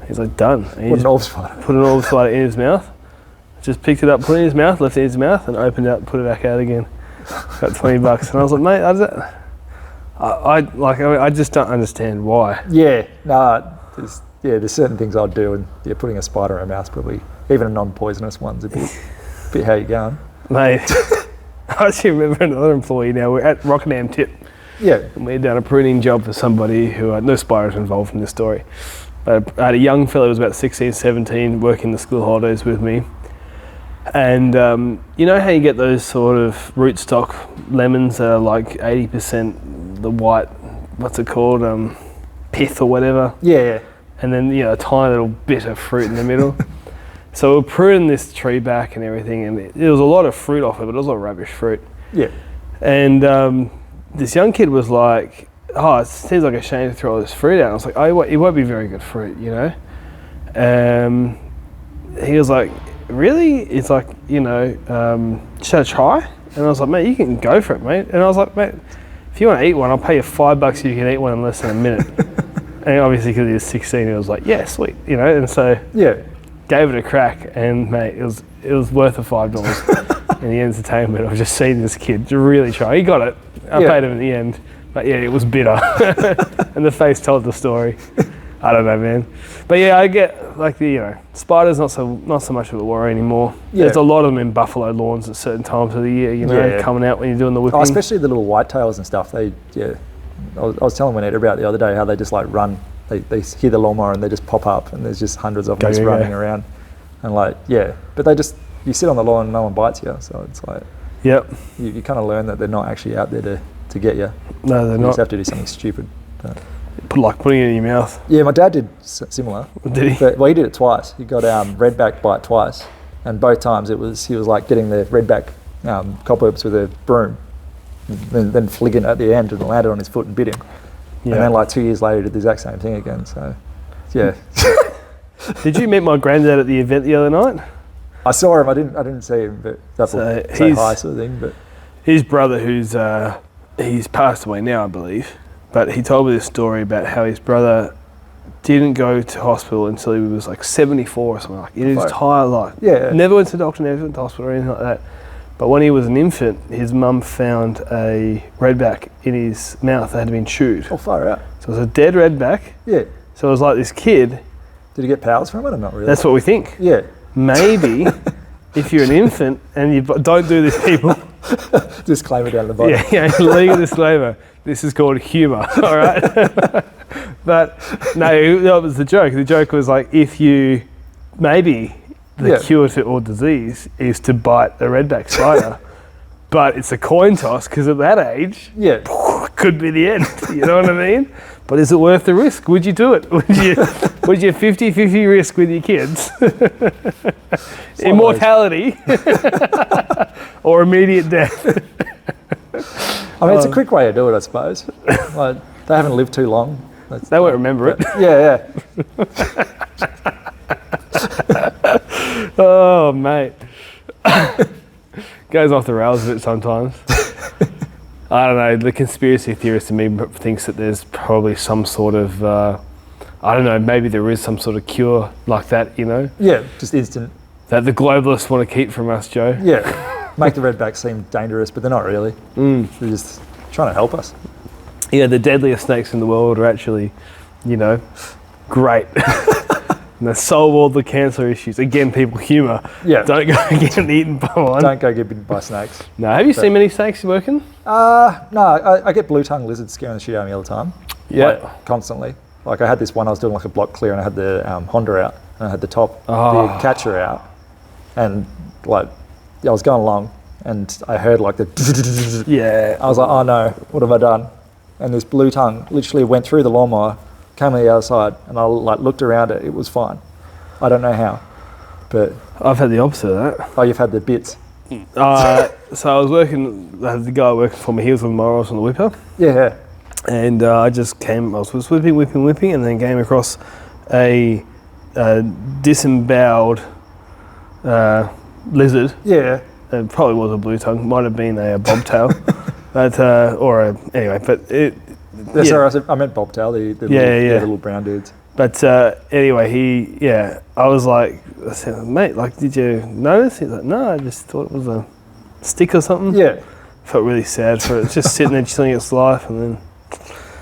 He's like, "Done." And put an orb spider. Put an orb spider in his mouth. Just picked it up, put it in his mouth, left it in his mouth, and opened it up, put it back out again. Got $20, and I was like, "Mate, I just don't understand why." Yeah, no, yeah, there's certain things I'd do, and yeah, putting a spider in my mouth probably, even a non-poisonous one's a bit how you going. Mate, I actually remember another employee now. We're at Rockingham Tip. Yeah. And we had done a pruning job for somebody who, no spiders involved in this story. But I had a young fellow who was about 16, 17, working the school holidays with me. And you know how you get those sort of rootstock lemons that are like 80% the white, what's it called, pith or whatever? Yeah. And then, you know, a tiny little bit of fruit in the middle. So we're pruning this tree back and everything, and there was a lot of fruit off it, but it was all rubbish fruit. Yeah. And this young kid was like, oh, it seems like a shame to throw all this fruit out. And I was like, oh, it won't be very good fruit, you know? He was like, really? It's like, you know, should I try? And I was like, mate, you can go for it, mate. And I was like, mate, if you want to eat one, I'll pay you $5 if you can eat one in less than a minute. And obviously because he was 16, he was like, yeah, sweet, you know? And so gave it a crack, and mate, it was worth the $5 in the entertainment of just seeing this kid really try. He got it. I paid him in the end. But yeah, it was bitter. And the face told the story. I don't know, man. But yeah, I get, like, you know, spiders not so much of a worry anymore. Yeah. There's a lot of them in buffalo lawns at certain times of the year, you know, coming out when you're doing the whipping. Oh, especially the little whitetails and stuff. I was telling Juanita about the other day how they just like run. They hear the lawnmower and they just pop up, and there's just hundreds of them just running around. And like, but you sit on the lawn and no one bites you. So it's like, you kind of learn that they're not actually out there to get you. No, they're not. You just have to do something stupid. Like putting it in your mouth. Yeah, my dad did similar. Did he? But, well, he did it twice. He got redback bite twice, and both times he was like getting the redback cobwebs with a broom, and then flicking at the end and landed on his foot and bit him. Yeah. And then like 2 years later, he did the exact same thing again. So, yeah. Did you meet my granddad at the event the other night? I saw him. I didn't see him, but that's say hi sort of thing. But his brother, he's passed away now, I believe. But he told me this story about how his brother didn't go to hospital until he was like 74 or something, like in his entire life. Yeah. Never went to the doctor, never went to hospital or anything like that. But when he was an infant, his mum found a redback in his mouth that had been chewed. Oh, far out. So it was a dead redback. Yeah. So it was like this kid. Did he get powers from it or not really? That's what we think. Yeah. Maybe if you're an infant and you don't do this, people. Disclaimer down the bottom. Yeah, legal disclaimer. This is called humour, all right? But no, that was the joke. The joke was like, if you, maybe the cure to all disease is to bite a redback spider, but it's a coin toss because at that age, could be the end. You know what I mean? But is it worth the risk? Would you do it? Would you 50-50 risk with your kids? Immortality or immediate death? I mean, it's a quick way to do it, I suppose. Like, they haven't lived too long. They won't remember it. Yeah. Oh, mate. Goes off the rails a bit sometimes. I don't know, the conspiracy theorist in me thinks that there's probably some sort of, I don't know, maybe there is some sort of cure like that, you know? Yeah, just instant. That the globalists want to keep from us, Joe. Yeah, make the redbacks seem dangerous, but they're not really. They're just trying to help us. Yeah, the deadliest snakes in the world are actually, you know, great. And they solve all the cancer issues. Again, people, humour. Yeah. Don't go getting eaten by one. Don't go get bitten by snakes. No, have you seen many snakes working? No, I get blue-tongued lizards scaring the shit out of me all the time. Yeah. Like, constantly. Like I had this one, I was doing like a block clear and I had the Honda out and I had the top, the catcher out. And like, I was going along and I heard like the I was like, oh no, what have I done? And this blue tongue literally went through the lawnmower, came on the other side, and I like looked around it, it was fine. I don't know how, but... I've had the opposite of that. Oh, you've had the bits? So I was working, I had the guy working for me, he was with morals on the whipper. Yeah. And I was whipping, and then came across a disemboweled lizard. Yeah. It probably was a blue tongue, might have been a bobtail. But, anyway, but it... Sorry, I meant bobtail, the little brown dudes. But anyway, I was like, I said, mate, like, did you notice? He's like, no, I just thought it was a stick or something. Yeah. Felt really sad for it. It's just sitting there chilling its life, and then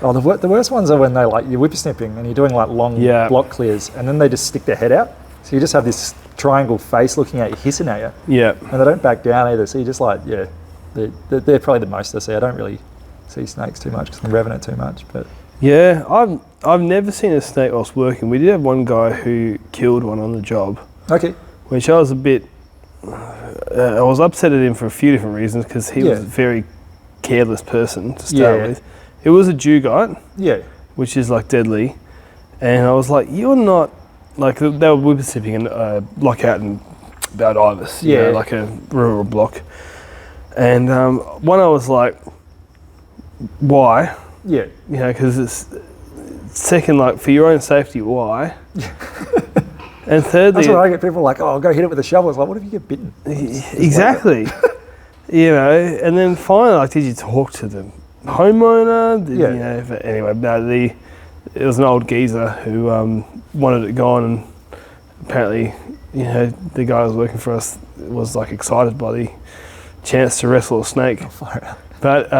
Oh, the worst ones are when they like you're whippersnipping and you're doing like long block clears, and then they just stick their head out. So you just have this triangle face looking at you, hissing at you. Yeah. And they don't back down either. So you just like, they're probably the most I see. I don't really see snakes too much because I'm revving it too much. But yeah, I've never seen a snake whilst working. We did have one guy who killed one on the job. Okay. Which I was a bit, I was upset at him for a few different reasons because he was a very careless person to start with. It was a dugite, which is like deadly, and I was like, you're not, like they were whippersnipping and like out in Bad Ibis, you know, like a rural block, and one I was like, why? Yeah. You know, because it's second, like for your own safety, why? And thirdly, that's what I get people like, oh, I'll go hit it with a shovel. It's like, what if you get bitten? Exactly. You know, and then finally, like, did you talk to the homeowner? You know, but anyway, no, it was an old geezer who wanted it gone, and apparently, you know, the guy who was working for us was like excited by the chance to wrestle a snake. Oh, but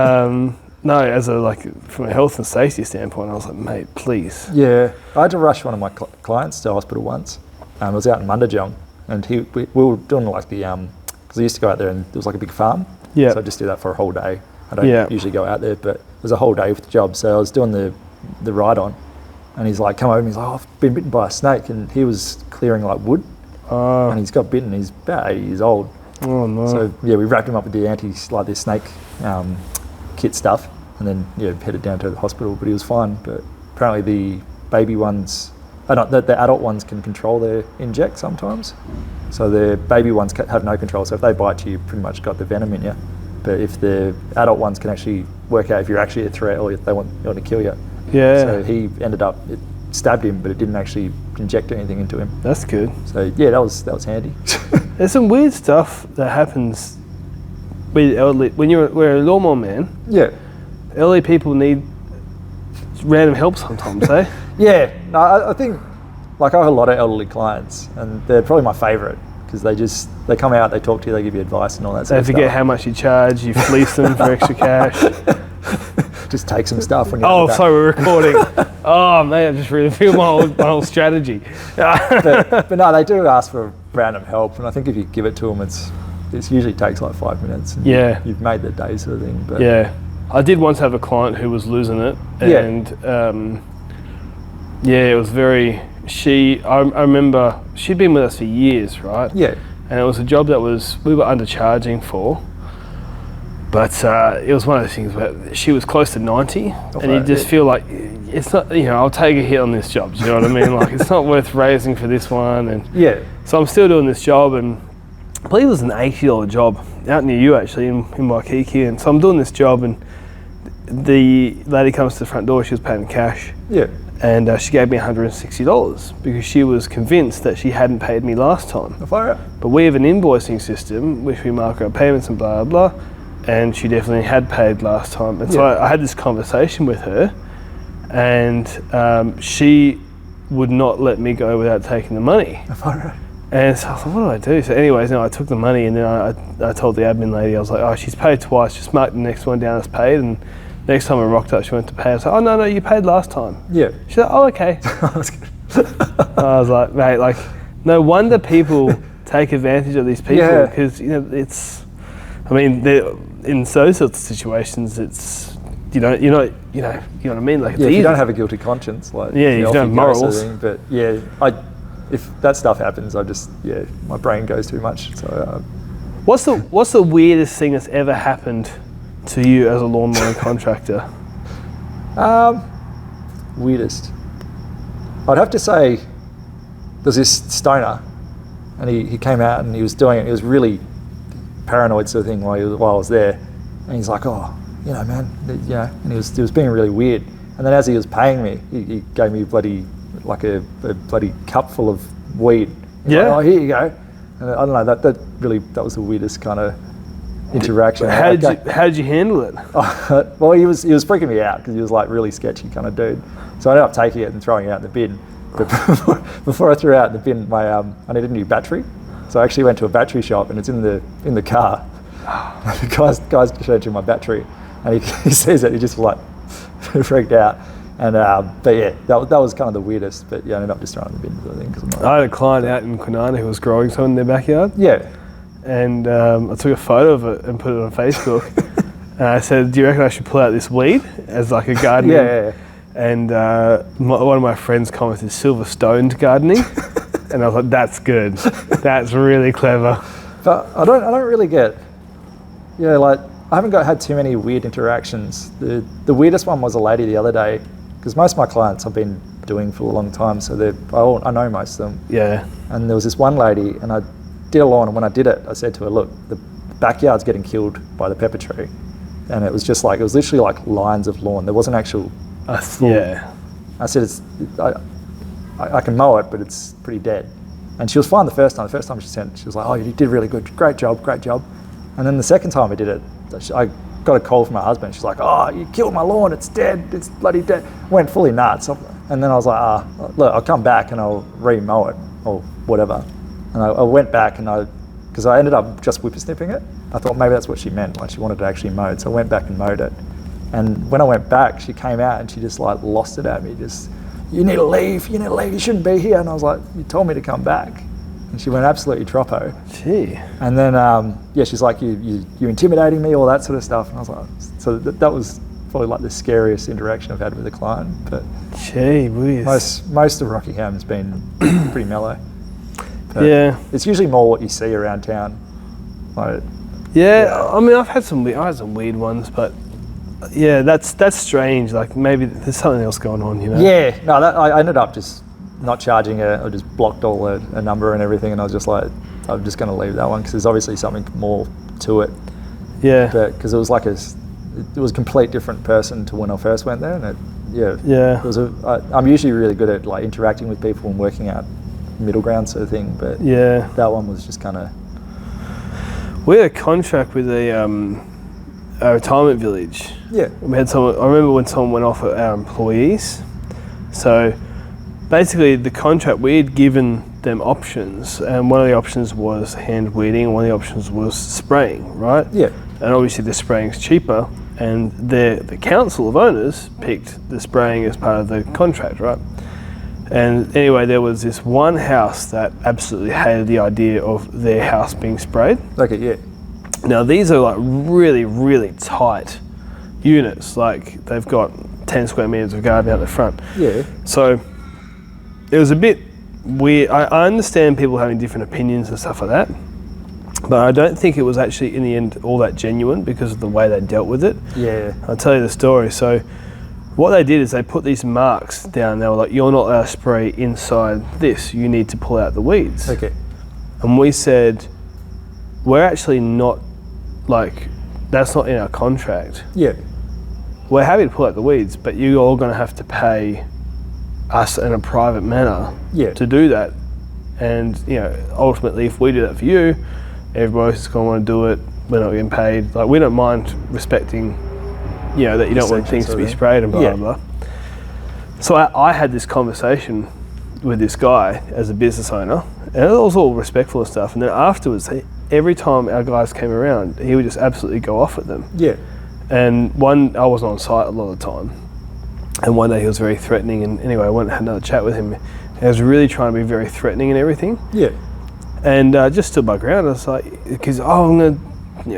no, as a from a health and safety standpoint, I was like, mate, please. Yeah, I had to rush one of my clients to hospital once. I was out in Mundajong, and we were doing like the because I used to go out there and there was like a big farm. Yeah. So I just do that for a whole day. I don't usually go out there, but it was a whole day with the job. So I was doing the ride on, and he's like, come over and he's like, oh, I've been bitten by a snake, and he was clearing like wood, and he's got bitten. He's about 80 years old. Oh no. So yeah, we wrapped him up with the snake kit stuff, and then headed down to the hospital. But he was fine. But apparently the baby ones, the adult ones can control their inject sometimes. So the baby ones have no control. So if they bite you, pretty much got the venom in you. But if the adult ones can actually work out if you're actually a threat or if they want to kill you. Yeah. So he ended up, it stabbed him, but it didn't actually inject anything into him. That's good. So yeah, that was handy. There's some weird stuff that happens with elderly, when we're a lawnmower man. Yeah. Elderly people need random help sometimes, eh? Yeah. No, I think, like I have a lot of elderly clients, and they're probably my favourite because they come out, they talk to you, they give you advice and all that stuff. They forget how much you charge, you fleece them for extra cash. Just take some stuff when you're sorry, we're recording. Oh mate, I just really feel my whole strategy. but no, they do ask for random help, and I think if you give it to them, it usually takes like 5 minutes. And you've made their day sort of thing. But yeah, I did once have a client who was losing it, and it was very. I remember she'd been with us for years, right? Yeah. And it was a job that we were undercharging for. But it was one of those things where she was close to 90, and you just feel like it's not, I'll take a hit on this job. Do you know what I mean? Like, it's not worth raising for this one. And so I'm still doing this job, and I believe it was an $80 job out near you actually in Waikiki. And so I'm doing this job, and the lady comes to the front door. She was paying cash. Yeah. And she gave me $160 because she was convinced that she hadn't paid me last time. But we have an invoicing system which we mark our payments and blah, blah, blah. And she definitely had paid last time. And so I had this conversation with her, and she would not let me go without taking the money. And so I was like, what do I do? So anyways, I took the money, and then I told the admin lady, I was like, oh, she's paid twice, just mark the next one down as paid. And next time I rocked up, she went to pay. I was like, oh, no, you paid last time. Yeah. She's like, oh, okay. I was like, mate, no wonder people take advantage of these people, because, it's, in those sorts of situations, it's, you know what I mean? Like, it's if easy. You don't have a guilty conscience, if you don't have morals. Sort of thing, but if that stuff happens, my brain goes too much. So, what's the weirdest thing that's ever happened to you as a lawn mowing contractor? Weirdest. I'd have to say there's this stoner, and he came out and he was doing it. He was really paranoid sort of thing while I was there, and he's like, oh, man, and he was being really weird. And then as he was paying me, he gave me a bloody cup full of weed. He's like, oh, here you go. And I don't know, that was the weirdest kind of interaction. How did you handle it? Well, he was freaking me out because he was like really sketchy kind of dude. So I ended up taking it and throwing it out in the bin. But before I threw it out in the bin, I needed a new battery. So I actually went to a battery shop, and it's in the car. The guy's showed you my battery, and he sees it. He just like freaked out. And but yeah, that was kind of the weirdest. But yeah, I ended up just throwing the bin, I think. 'Cause I'm not, I had a client out in Kwinana who was growing some in their backyard. yeah. And I took a photo of it and put it on Facebook. And I said, do you reckon I should pull out this weed as like a gardening? Yeah. And one of my friends commented, silver stoned gardening. And I was like, that's good. That's really clever. But I don't really get, like, I haven't had too many weird interactions. The weirdest one was a lady the other day, because most of my clients I've been doing for a long time, so I know most of them. Yeah. And there was this one lady, and I did a lawn, and when I did it, I said to her, look, the backyard's getting killed by the pepper tree. And it was just like, it was literally like lines of lawn. There wasn't actual full. Yeah. I said, I can mow it, but it's pretty dead. And she was fine the first time. The first time she was like, oh, you did really good. Great job. And then the second time I did it, I got a call from my husband. She's like, oh, you killed my lawn. It's dead. It's bloody dead. Went fully nuts. And then I was like, look, I'll come back and I'll re-mow it or whatever. And I went back and because I ended up just whippersnipping it. I thought maybe that's what she meant, like she wanted to actually mow it. So I went back and mowed it. And when I went back, she came out and she just like lost it at me. Just, you need to leave, you shouldn't be here. And I was like, you told me to come back. And she went absolutely troppo. Gee. And then, she's like, you're intimidating me, all that sort of stuff. And I was like, so that was probably like the scariest interaction I've had with a client. But gee whiz. most of Rockingham's been pretty mellow. But yeah. It's usually more what you see around town. Like, yeah, I mean, I had some weird ones, but yeah, that's strange. Like maybe there's something else going on, you know? Yeah, no, I ended up just not charging her. I just blocked all a number and everything, and I was just like, I'm just going to leave that one because there's obviously something more to it. Yeah. But because it was like it was a complete different person to when I first went there, and it was I'm usually really good at like interacting with people and working out middle ground sort of thing, but yeah, that one was just kind of. We had a contract with a retirement village. Yeah. We had someone. I remember when someone went off at our employees. So basically, the contract, we had given them options, and one of the options was hand weeding, and one of the options was spraying, right? Yeah. And obviously, the spraying's cheaper, and the council of owners picked the spraying as part of the contract, right? And anyway, there was this one house that absolutely hated the idea of their house being sprayed. Okay, yeah. Now these are like really, really tight units. Like they've got 10 square meters of garden out the front. Yeah. So it was a bit weird. I understand people having different opinions and stuff like that, but I don't think it was actually in the end all that genuine because of the way they dealt with it. Yeah. I'll tell you the story. So what they did is they put these marks down. They were like, you're not allowed to spray inside this. You need to pull out the weeds. Okay. And we said, we're actually not, like, that's not in our contract. Yeah. We're happy to pull out the weeds, but you're all going to have to pay us in a private manner to do that. And, ultimately, if we do that for you, everybody else is going to want to do it. We're not getting paid. Like, we don't mind respecting that you don't want things to be sprayed and blah, blah, blah. So I had this conversation with this guy as a business owner, and it was all respectful and stuff. And then afterwards, every time our guys came around, he would just absolutely go off at them. Yeah. And I wasn't on site a lot of the time. And one day he was very threatening. And anyway, I went and had another chat with him. He was really trying to be very threatening and everything. Yeah. And just stood my ground. I was like, because, I'm going to,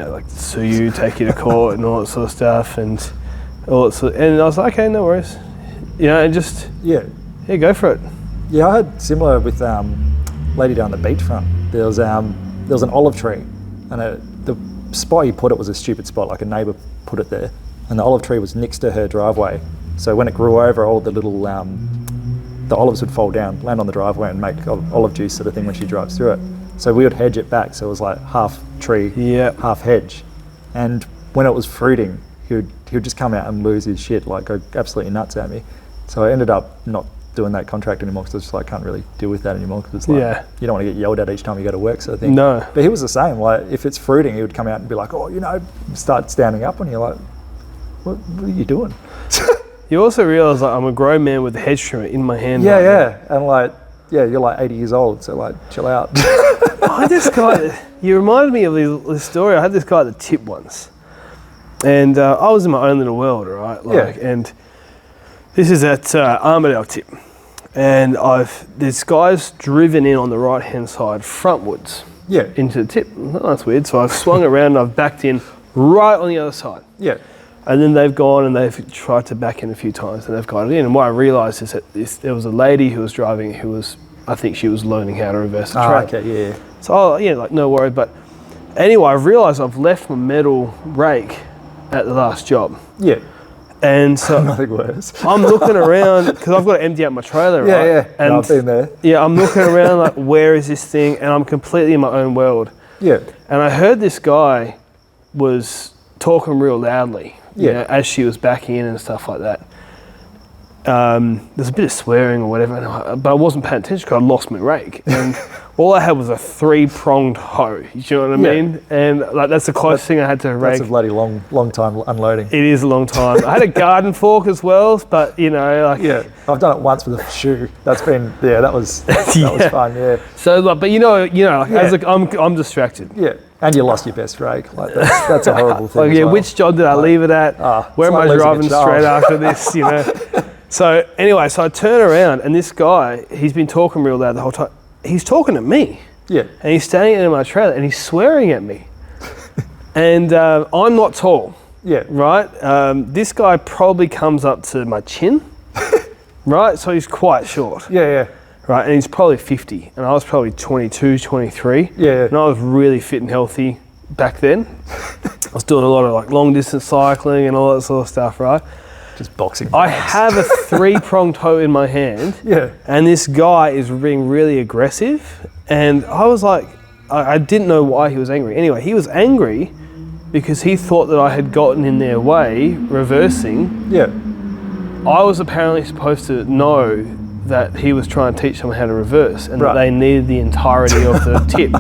like sue you, take you to court and all that sort of stuff, and all that sort. And I was like, okay, no worries, and just go for it. Yeah, I had similar with lady down the beachfront. There was an olive tree, and the spot he put it was a stupid spot. Like a neighbour put it there, and the olive tree was next to her driveway. So when it grew over, all the little the olives would fall down, land on the driveway, and make olive juice sort of thing when she drives through it. So we would hedge it back, so it was like half tree, half hedge. And when it was fruiting, he would just come out and lose his shit, like go absolutely nuts at me. So I ended up not doing that contract anymore because I was just like, I can't really deal with that anymore because it's like, you don't want to get yelled at each time you go to work sort of thing. No. But he was the same, like if it's fruiting, he would come out and be like, start standing up on you, like, what are you doing? You also realise like I'm a grown man with a hedge trimmer in my hand. And like, you're like 80 years old, so like, chill out. I had this guy, you reminded me of this story. I had this guy at the tip once, and I was in my own little world, right? And This is at Armadale Tip, and this guy's driven in on the right hand side frontwards. Yeah. Into the tip. Oh, that's weird. So I've swung around and I've backed in right on the other side. Yeah. And then they've gone and they've tried to back in a few times and they've got it in. And what I realised is that there was a lady who was driving I think she was learning how to reverse the track. Okay, yeah. So, no worry. But anyway, I've realised I've left my metal rake at the last job. Yeah. And so nothing worse. I'm looking around because I've got to empty out my trailer, right? Yeah. And I've been there. Yeah, I'm looking around like, where is this thing? And I'm completely in my own world. Yeah. And I heard this guy was talking real loudly, as she was backing in and stuff like that. There's a bit of swearing or whatever, but I wasn't paying attention because I lost my rake. And all I had was a 3-pronged hoe, you know what I mean? And like that's the closest thing I had to a rake. That's a bloody long time unloading. It is a long time. I had a garden fork as well, but Yeah, I've done it once with a shoe. That was fun, yeah. So, but I'm distracted. Yeah, and you lost your best rake. Like that's a horrible thing. Like, which job did I leave it at? Where am I driving straight after this? So anyway, so I turn around and this guy, he's been talking real loud the whole time. He's talking at me. Yeah. And he's standing in my trailer and he's swearing at me. And I'm not tall. Yeah. Right? This guy probably comes up to my chin. Right? So he's quite short. Yeah. Right? And he's probably 50. And I was probably 22, 23. Yeah. And I was really fit and healthy back then. I was doing a lot of like long distance cycling and all that sort of stuff, right? Just boxing. I have a 3-pronged hoe in my hand. Yeah. And this guy is being really aggressive. And I was like, I didn't know why he was angry. Anyway, he was angry because he thought that I had gotten in their way, reversing. Yeah. I was apparently supposed to know that he was trying to teach them how to reverse and that they needed the entirety of the tip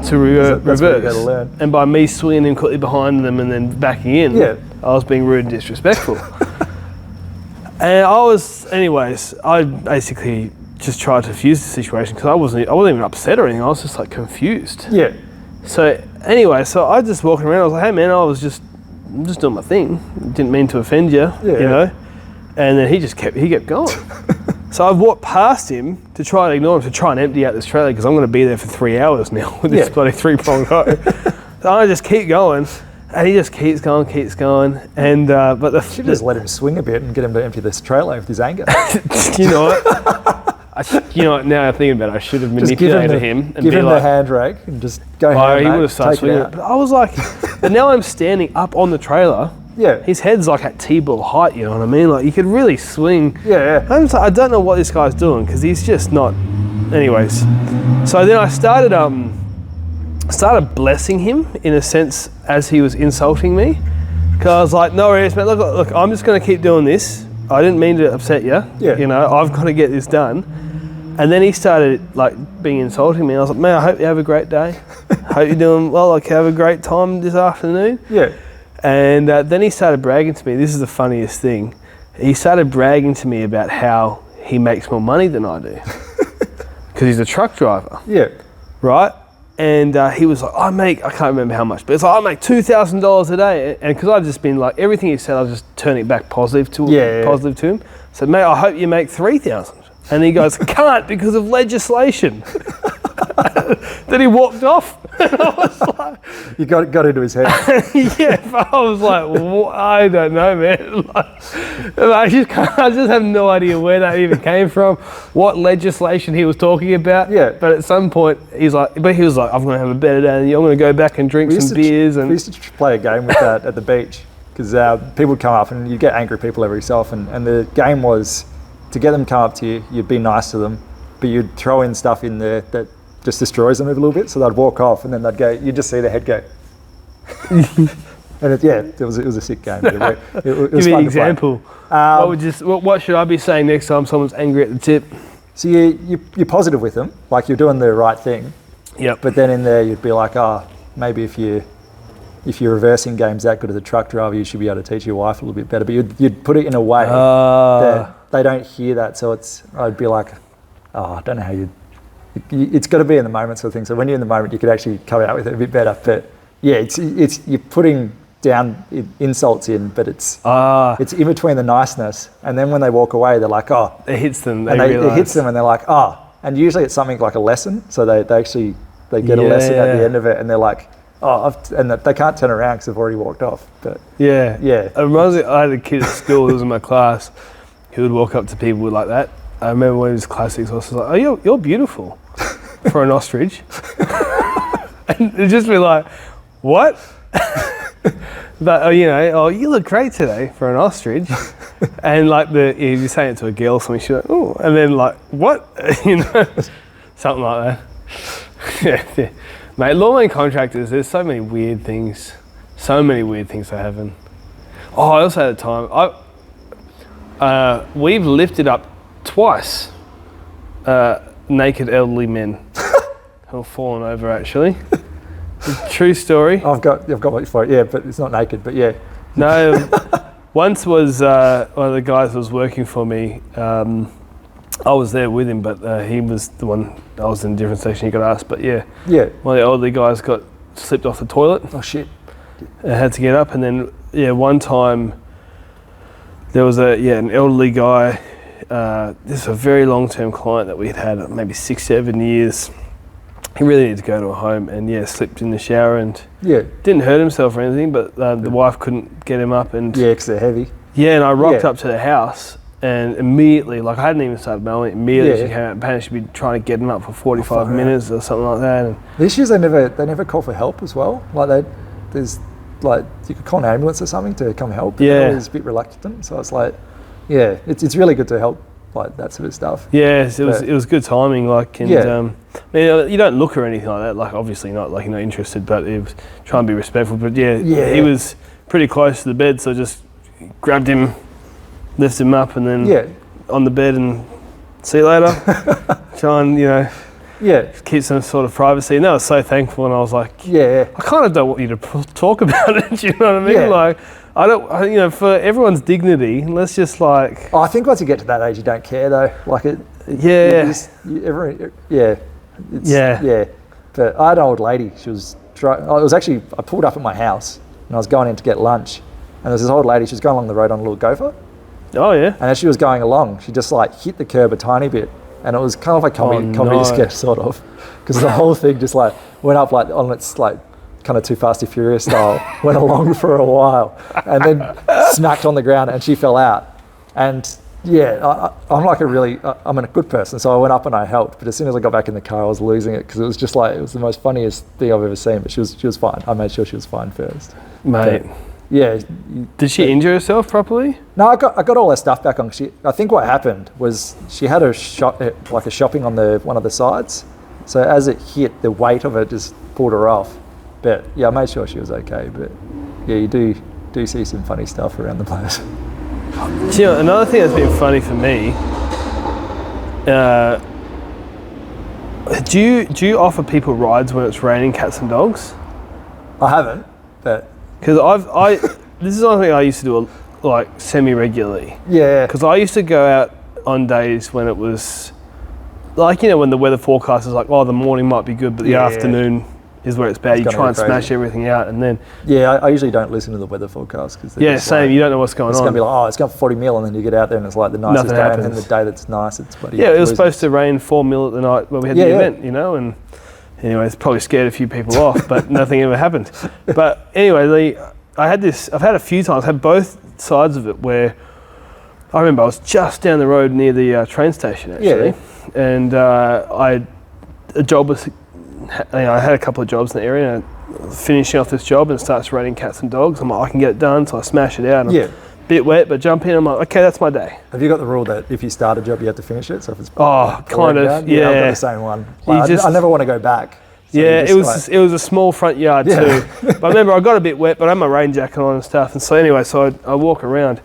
to reverse. That's what you gotta learn. And by me swinging him quickly behind them and then backing in, I was being rude and disrespectful. And I basically just tried to diffuse the situation because I wasn't even upset or anything. I was just like confused. Yeah. So anyway, I just walking around. I was like, "Hey man, I'm just doing my thing. Didn't mean to offend you, you know." And then he kept going. So I've walked past him to try and ignore him, to try and empty out this trailer because I'm going to be there for 3 hours now with this bloody 3-pronged hoe. So I just keep going. And he just keeps going, and but the should just let him swing a bit and get him to empty this trailer with his anger. You know what? Now I'm thinking about it, I should have manipulated him and give him the hand rake and just go. He would have started swinging. But I was like, but now I'm standing up on the trailer. Yeah. His head's like at T-ball height. You know what I mean? Like you could really swing. Yeah. I don't know what this guy's doing because he's just not. Anyways, so then I started blessing him in a sense as he was insulting me, because I was like, no worries, man, look, I'm just going to keep doing this. I didn't mean to upset you. I've got to get this done. And then he started like being insulting me. I was like, man, I hope you have a great day. Hope you're doing well. Like, have a great time this afternoon. Yeah. And then he started bragging to me. This is the funniest thing. He started bragging to me about how he makes more money than I do because he's a truck driver. Yeah. Right. And he was like, I can't remember how much, but it's like, I make $2,000 a day. And because I've just been like, everything he said, I was just turning it back positive to him. So, mate, I hope you make 3,000. And he goes, can't because of legislation. Then he walked off. And I was like, you got into his head. But I was like, I don't know, man. I just have no idea where that even came from, what legislation he was talking about. Yeah. But at some point, he was like, I'm going to have a better day than you. I'm going to go back and drink some beers. We used to play a game with that at the beach because people would come up and you'd get angry people every so often. And the game was to get them to come up to you, you'd be nice to them, but you'd throw in stuff in there that just destroys them a little bit, so they'd walk off and then they'd go, you'd just see their head go. And it was a sick game. It was Give me fun an example. What should I be saying next time someone's angry at the tip? So you're positive with them, like you're doing the right thing. Yep. But then in there you'd be like, maybe if you're reversing games that good as a truck driver, you should be able to teach your wife a little bit better. But you'd put it in a way that they don't hear that. So I'd be like, I don't know how it's got to be in the moment sort of thing. So when you're in the moment, you could actually come out with it a bit better. But yeah, it's you're putting insults in, but it's Ah, in between the niceness. And then when they walk away, they're like, oh, it hits them. and it hits them, and they're like, oh. And usually it's something like a lesson, so they actually get a lesson at the end of it, and they're like, oh, and they can't turn around because they've already walked off. But Yeah. yeah, It reminds me, I had a kid at school who was in my class who would walk up to people like that. I remember one of his classics was like, oh, you're beautiful for an ostrich. And it'd just be like, what? But, oh, you look great today for an ostrich. And like if you're saying it to a girl or something, she's like, oh, and then like, what? Something like that. Yeah. Mate, lawman contractors, there's so many weird things that happen. Oh, I also had a time, we've lifted up twice naked elderly men who have fallen over actually. True story. I've got what for it. Yeah, but it's not naked. But yeah. No, once was one of the guys that was working for me. I was there with him, but he was the one. I was in a different section. He got asked, but yeah. One of the elderly guys got slipped off the toilet. Oh shit! And had to get up, and then one time there was an elderly guy. This is a very long-term client that we had maybe 6-7 years. He really needed to go to a home, and slipped in the shower and didn't hurt himself or anything, but the wife couldn't get him up, and because they're heavy. And I rocked up to the house, and immediately, like I hadn't even started mowing, immediately she came out and apparently she'd been trying to get him up for 45 minutes or something like that. And the issue is they never call for help as well. Like there's like you could call an ambulance or something to come help. They're always a bit reluctant, so it's like it's really good to help like that sort of stuff. Yes, it was good timing. Like, and you don't look or anything like that. Like, obviously not like you're not interested, but it was trying to be respectful. But he was pretty close to the bed, so just grabbed him, lifted him up, and then on the bed and see you later. Try and keep some sort of privacy. And I was so thankful, and I was like, I kind of don't want you to talk about it. You know what I mean? Yeah. Like, I don't, for everyone's dignity, let's just like. I think once you get to that age, you don't care though. Like it. But I had an old lady. She was. I pulled up at my house, and I was going in to get lunch, and there's this old lady. She was going along the road on a little gopher. Oh yeah. And as she was going along, she just like hit the curb a tiny bit, and it was kind of like comedy sketch sort of, because the whole thing just like went up like on its like. Kind of Too Fast and Furious style, went along for a while, and then smacked on the ground, and she fell out. And I'm like I'm a good person, so I went up and I helped. But as soon as I got back in the car, I was losing it because it was just like it was the most funniest thing I've ever seen. But she was fine. I made sure she was fine first, mate. But, did she injure herself properly? No, I got all her stuff back on. I think what happened was she had a shopping on one of the sides, so as it hit, the weight of it just pulled her off. But I made sure she was okay. But you do see some funny stuff around the place. Another thing that's been funny for me. Do you offer people rides when it's raining cats and dogs? I haven't, but because this is something I used to do like semi-regularly. Yeah. Because I used to go out on days when it was like when the weather forecast is like, the morning might be good, but the afternoon is where it's bad. You try and smash everything out, and then I usually don't listen to the weather forecast because same. Like, you don't know what's going on. It's going to be like it's going for 40 mil, and then you get out there and it's like the nicest day, and then the day that's nice, it's bloody. Yeah, it was supposed to rain 4 mil at the night when we had the event, and anyway, it's probably scared a few people off, but nothing ever happened. But anyway, I've had a few times, had both sides of it where I remember I was just down the road near the train station actually, and I had a couple of jobs in the area, and finishing off this job, and it starts raining cats and dogs. I'm like, I can get it done, so I smash it out. And I'm a bit wet, but jump in. I'm like, okay, that's my day. Have you got the rule that if you start a job, you have to finish it? So if it's kind of, I've got the same one. Like, I never want to go back. So it was a small front yard too. But I remember I got a bit wet, but I had my rain jacket on and stuff. And so anyway, I walk around,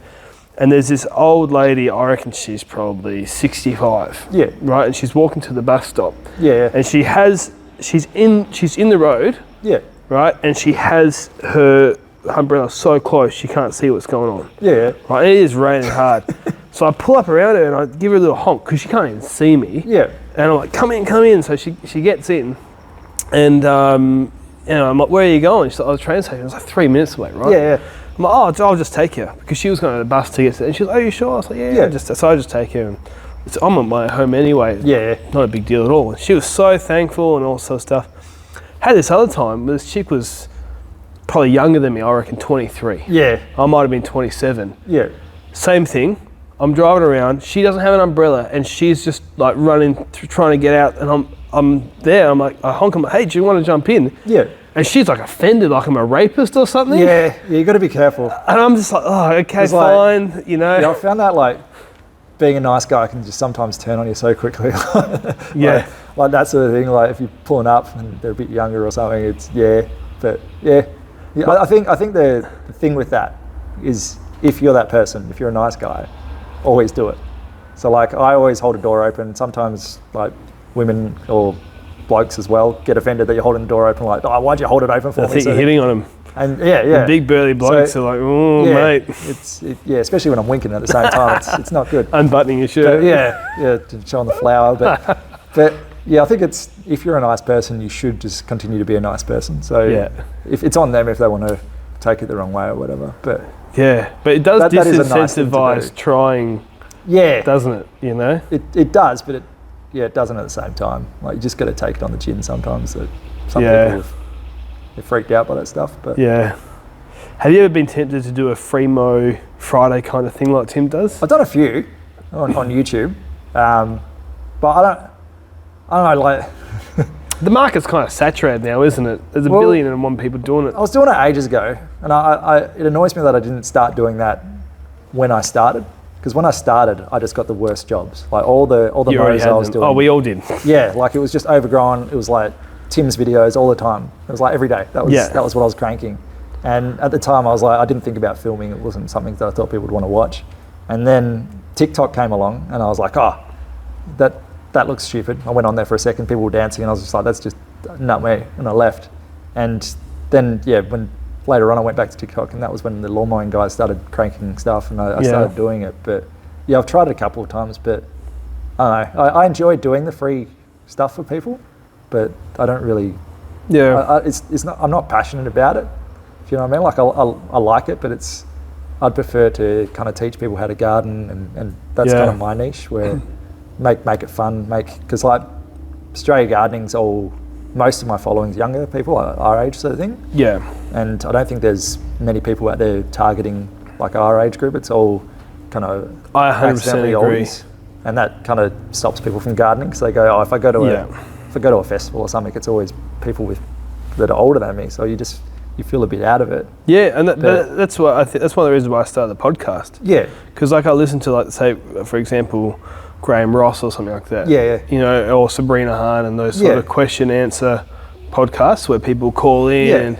and there's this old lady. I reckon she's probably 65. Yeah. Right, and she's walking to the bus stop. Yeah. And she's in the road. Yeah. Right, and she has her umbrella so close she can't see what's going on. Yeah. Right, it is raining hard. So I pull up around her and I give her a little honk because she can't even see me. Yeah. And I'm like, come in. So she gets in, and I'm like, where are you going? She's like, oh, the train station. It was like 3 minutes away, right? Yeah. I'm like, oh, I'll just take you, because she was going to the bus to get to it. And she was like, are you sure? I was like, yeah. So I just take her, and I'm on my way home anyway. Yeah. Not a big deal at all. And she was so thankful and all sort of stuff. Had this other time, this chick was probably younger than me, I reckon 23. Yeah. I might have been 27. Yeah. Same thing. I'm driving around. She doesn't have an umbrella, and she's just like running, trying to get out. And I'm there. I'm like, I honk. I'm like, hey, do you want to jump in? Yeah. And she's like offended, like I'm a rapist or something. Yeah. You got to be careful. And I'm just like, oh, okay, fine. Like, Yeah, I found that like being a nice guy can just sometimes turn on you so quickly. Yeah. Like that sort of thing. Like if you're pulling up and they're a bit younger or something, it's But I think the thing with that is, if you're that person, if you're a nice guy, always do it. So like I always hold a door open. Sometimes like women or blokes as well get offended that you're holding the door open, like, oh, why'd you hold it open for me? I think you're hitting on them. And The big burly blokes are like, oh, mate. Especially when I'm winking at the same time, it's not good. Unbuttoning your shirt. To show on the flower. But I think it's, if you're a nice person, you should just continue to be a nice person. So if it's on them if they want to take it the wrong way or whatever. But it does disincentivize nice trying. Doesn't it? You know. It does, but it doesn't at the same time. Like, you just got to take it on the chin sometimes. That some people they're freaked out by that stuff. But have you ever been tempted to do a free mow Friday kind of thing like Tim does? I've done a few on YouTube, but I don't know. Like the market's kind of saturated now, isn't it? There's a billion and one people doing it. I was doing it ages ago, and it annoys me that I didn't start doing that when I started. Because when I started, I just got the worst jobs. Like all the mows I was doing. Oh, we all did. Yeah, like it was just overgrown. It was like Tim's videos all the time. It was like every day. That was what I was cranking. And at the time, I was like, I didn't think about filming. It wasn't something that I thought people would want to watch. And then TikTok came along, and I was like, oh, that looks stupid. I went on there for a second. People were dancing, and I was just like, that's just not me. And I left. And then when later on I went back to TikTok, and that was when the lawn mowing guys started cranking stuff, and I started doing it. But I've tried it a couple of times, but I don't know. I enjoy doing the free stuff for people, but I don't really. It's not. I'm not passionate about it. If you know what I mean? Like I like it, but I'd prefer to kind of teach people how to garden, and that's kind of my niche, where make it fun, because like Australia gardening's most of my following's younger people, our age sort of thing. Yeah. And I don't think there's many people out there targeting like our age group. It's all kind of I 100% agree. Oldies, and that kind of stops people from gardening, because they go, if I go to a festival or something, it's always people that are older than me. So you feel a bit out of it. Yeah, and that's what I think. That's one of the reasons why I started the podcast. Yeah. Because like I listen to, like, say for example, Graham Ross or something like that. Yeah. You know, or Sabrina Hahn and those sort of question answer podcasts where people call in, and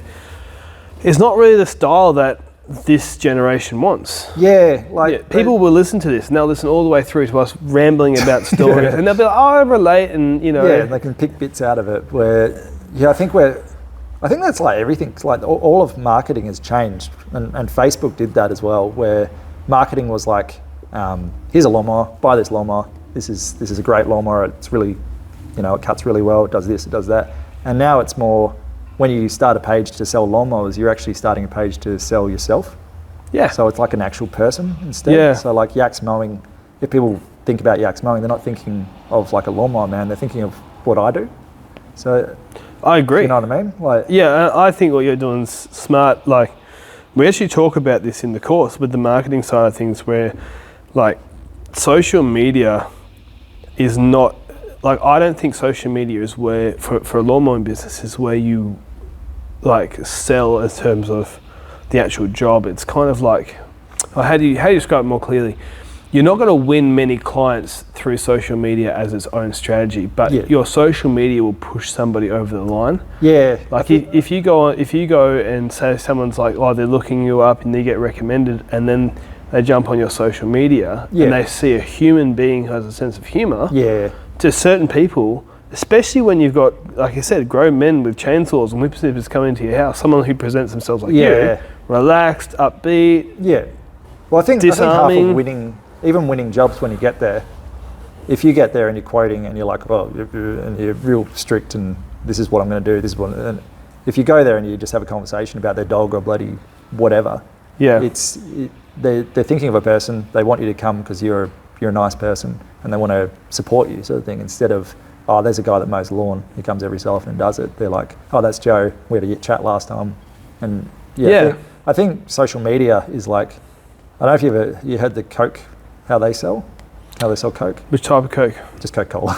it's not really the style that this generation wants. Yeah, like people will listen to this and they'll listen all the way through to us rambling about stories, and they'll be like, "Oh, I relate," and you know, they can pick bits out of it. Where I think that's like everything. It's like all of marketing has changed, and Facebook did that as well, where marketing was like, here's a lawnmower, buy this lawnmower. This is a great lawnmower. It's really, it cuts really well. It does this, it does that. And now it's more, when you start a page to sell lawnmowers, you're actually starting a page to sell yourself. Yeah. So it's like an actual person instead. Yeah. So like Yaks Mowing, if people think about Yaks Mowing, they're not thinking of like a lawnmower man. They're thinking of what I do. So I agree. You know what I mean? Like, yeah, I think what you're doing is smart. Like, we actually talk about this in the course with the marketing side of things, where like social media is not, like, I don't think social media is where, for a lawn mowing business, is where you like sell in terms of the actual job. It's kind of like, how do you describe it more clearly? You're not going to win many clients through social media as its own strategy, but your social media will push somebody over the line. Yeah. Like if you go and say someone's like, oh, they're looking you up and they get recommended, and then they jump on your social media and they see a human being who has a sense of humour. Yeah. To certain people, especially when you've got, like I said, grown men with chainsaws and whippersnippers coming into your house, someone who presents themselves like you, relaxed, upbeat. Yeah. Well, I think half of winning jobs when you get there, if you get there and you're quoting and you're like, oh, and you're real strict and this is what I'm going to do, this is what, and if you go there and you just have a conversation about their dog or bloody whatever, Yeah. they're thinking of a person. They want you to come because you're a nice person and they want to support you, sort of thing. Instead of, oh, there's a guy that mows the lawn. He comes every so often and does it. They're like, oh, that's Joe. We had a chat last time. And Yeah. I think social media is like, I don't know if you heard the Coke, how they sell Coke. Which type of Coke? Just Coca-Cola,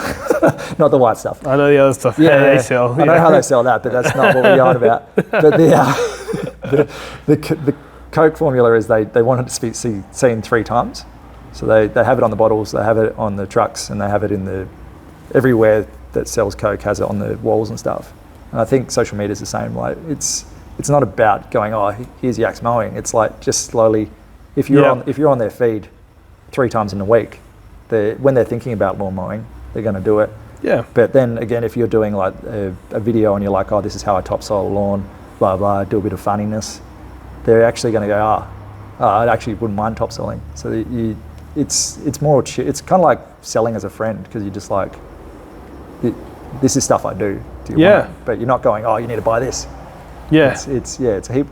not the white stuff. I know the other stuff. Yeah, How they sell. I know how they sell that, but that's not what we're on about. But the Coke formula is they want it to be seen 3 times. So they have it on the bottles, they have it on the trucks, and they have it in everywhere that sells Coke has it on the walls and stuff. And I think social media is the same. Like it's not about going, oh, here's Yaks Mowing. It's like just slowly, if you're on their feed 3 times in a week, when they're thinking about lawn mowing, they're going to do it. Yeah. But then again, if you're doing like a video and you're like, oh, this is how I topsoil a lawn, blah blah, do a bit of funniness, they're actually going to go, I actually wouldn't mind topsoiling. So it's more, it's kind of like selling as a friend, because you're just like, this is stuff I do. Do you want it? But you're not going, oh, you need to buy this. Yeah. It's a heap.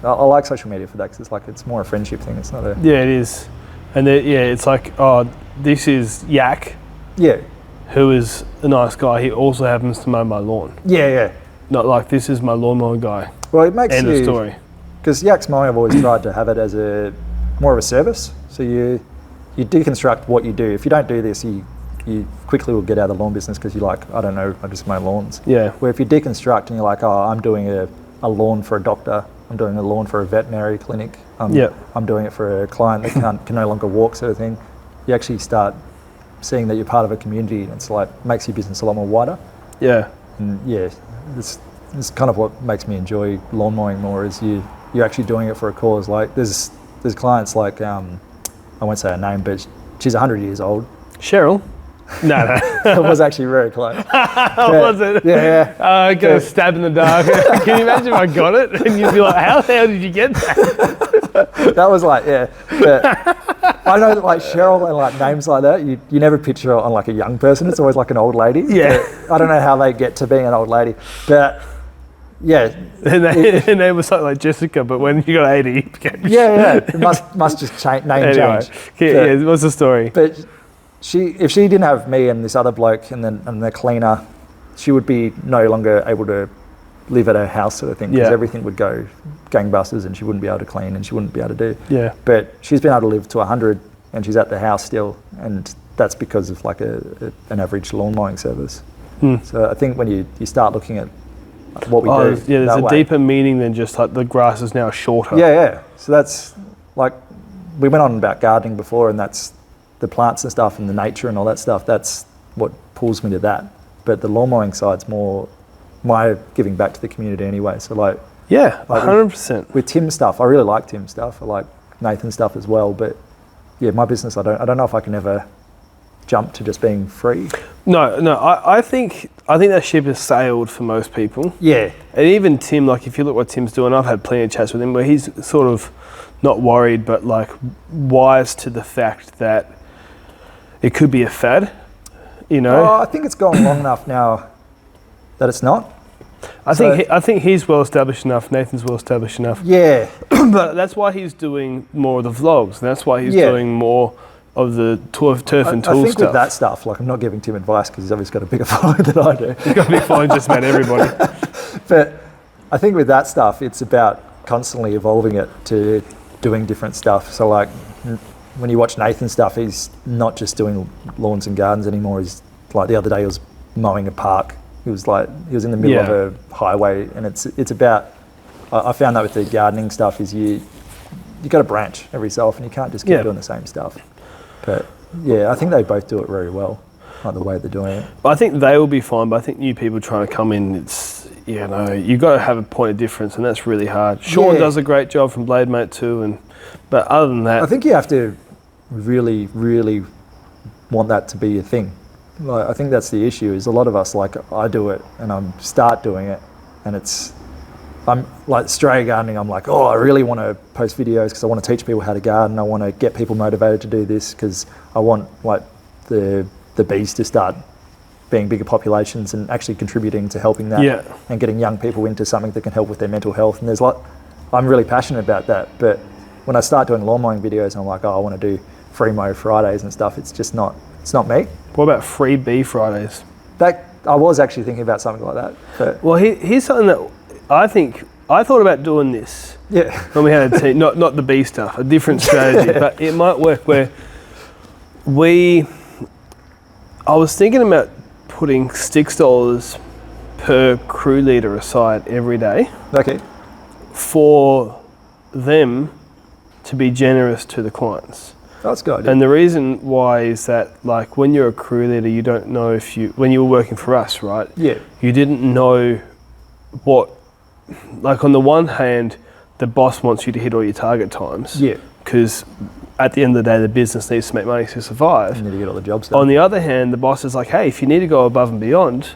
I like social media for that, because it's more a friendship thing. It's not a. Yeah, it is. And it's like, oh, this is Yak. Yeah. Who is a nice guy. He also happens to mow my lawn. Yeah. Not like, this is my lawnmower guy. Well, it makes End of story. Because Yaks Mowing, I've always tried to have it as more of a service. So you deconstruct what you do. If you don't do this, you quickly will get out of the lawn business, because you're like, I don't know, I just mow lawns. Yeah. Where if you deconstruct and you're like, oh, I'm doing a lawn for a doctor, I'm doing a lawn for a veterinary clinic, I'm doing it for a client that can no longer walk, sort of thing, you actually start seeing that you're part of a community, and it's like, makes your business a lot more wider. Yeah. And this kind of what makes me enjoy lawn mowing more, is you're actually doing it for a cause. Like there's clients like, I won't say her name, but she's 100 years old. Cheryl? No. It was actually very close. Was it? Yeah. I got a stab in the dark. Can you imagine if I got it? And you'd be like, how the hell did you get that? That was like, yeah. But I know that like Cheryl and like names like that, you never picture on like a young person. It's always like an old lady. Yeah. But I don't know how they get to being an old lady. But yeah. And her name was something like Jessica, but when you got 80, it became It must just change, name change. Yeah, what's the story? But if she didn't have me and this other bloke and the cleaner, she would be no longer able to live at her house, sort of thing, because everything would go gangbusters and she wouldn't be able to clean and she wouldn't be able to do. Yeah. But she's been able to live to 100 and she's at the house still, and that's because of like an average lawn mowing service. So I think when you start looking at what we do, there's a deeper meaning than just like the grass is now shorter. Yeah. So that's like, we went on about gardening before, and that's the plants and stuff and the nature and all that stuff. That's what pulls me to that. But the lawn mowing side's more my giving back to the community anyway. So like 100%. With Tim's stuff, I really like Tim's stuff. I like Nathan's stuff as well. But yeah, my business, I don't know if I can ever jump to just being free. No. I think that ship has sailed for most people. Yeah. And even Tim, like if you look what Tim's doing, I've had plenty of chats with him where he's sort of not worried, but like wise to the fact that it could be a fad, you know. Oh, I think it's gone long enough now that it's not. I think he's well established enough. Nathan's well established enough. Yeah. But that's why he's doing more of the vlogs, and that's why he's doing more of the turf and tool stuff. I think stuff. with that stuff, like I'm not giving Tim advice because he's obviously got a bigger following than I do. He's got a big following just about everybody. But I think with that stuff, it's about constantly evolving it to doing different stuff. So like when you watch Nathan's stuff, he's not just doing lawns and gardens anymore. He's like the other day he was mowing a park. He was in the middle of a highway, and it's about. I found that with the gardening stuff is you got to branch every so often. You can't just keep doing the same stuff. But yeah, I think they both do it very well, like the way they're doing it. I think they will be fine, but I think new people trying to come in, it's you got to have a point of difference, and that's really hard. Sean does a great job from Blade Mate too, but other than that, I think you have to really, really want that to be your thing. Like, I think that's the issue. Is a lot of us, like I do it and I'm start doing it, and I'm like Australia gardening. I'm like, oh, I really want to post videos because I want to teach people how to garden. I want to get people motivated to do this because I want like the bees to start being bigger populations and actually contributing to helping that and getting young people into something that can help with their mental health. And I'm really passionate about that. But when I start doing lawn mowing videos, I'm like, oh, I want to do free mow Fridays and stuff. It's just not me. What about free bee Fridays? I was actually thinking about something like that. But well, here's something that I thought about doing this. Yeah. When we had a team, not the bee stuff, a different strategy, but it might work where I was thinking about putting $6 per crew leader aside every day. Okay. For them to be generous to the clients. That's good. And the reason why is that, like, when you're a crew leader, you don't know when you were working for us, right? Yeah. You didn't know like, on the one hand, the boss wants you to hit all your target times. Yeah. Because at the end of the day, the business needs to make money to survive. You need to get all the jobs done. On the other hand, the boss is like, hey, if you need to go above and beyond,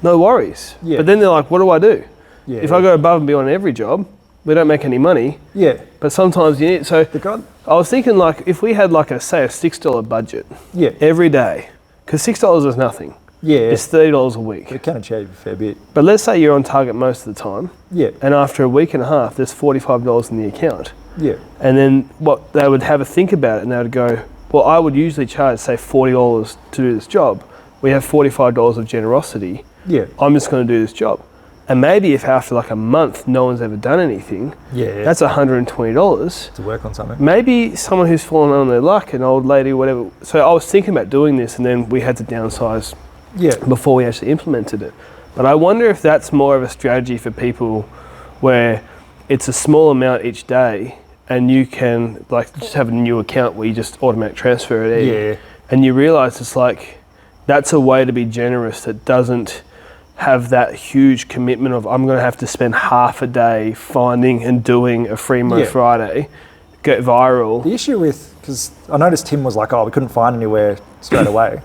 no worries. Yeah. But then they're like, what do I do? Yeah. If I go above and beyond every job, we don't make any money. Yeah. But sometimes you need, so I was thinking, like, if we had like a $6 budget every day, because $6 is nothing. Yeah. It's $30 a week. It can achieve a fair bit. But let's say you're on target most of the time. Yeah. And after a week and a half, there's $45 in the account. Yeah. And then what they would have a think about it, and they would go, well, I would usually charge, say, $40 to do this job. We have $45 of generosity. Yeah. I'm just going to do this job. And maybe if after like a month no one's ever done anything, that's $120 to work on something. Maybe someone who's fallen on their luck, an old lady, whatever. So I was thinking about doing this, and then we had to downsize before we actually implemented it. But I wonder if that's more of a strategy for people where it's a small amount each day, and you can like just have a new account where you just automatic transfer it in. And you realise it's like, that's a way to be generous that doesn't have that huge commitment of, I'm going to have to spend half a day finding and doing a free mow Friday, get viral. The issue because I noticed Tim was like, oh, we couldn't find anywhere straight away.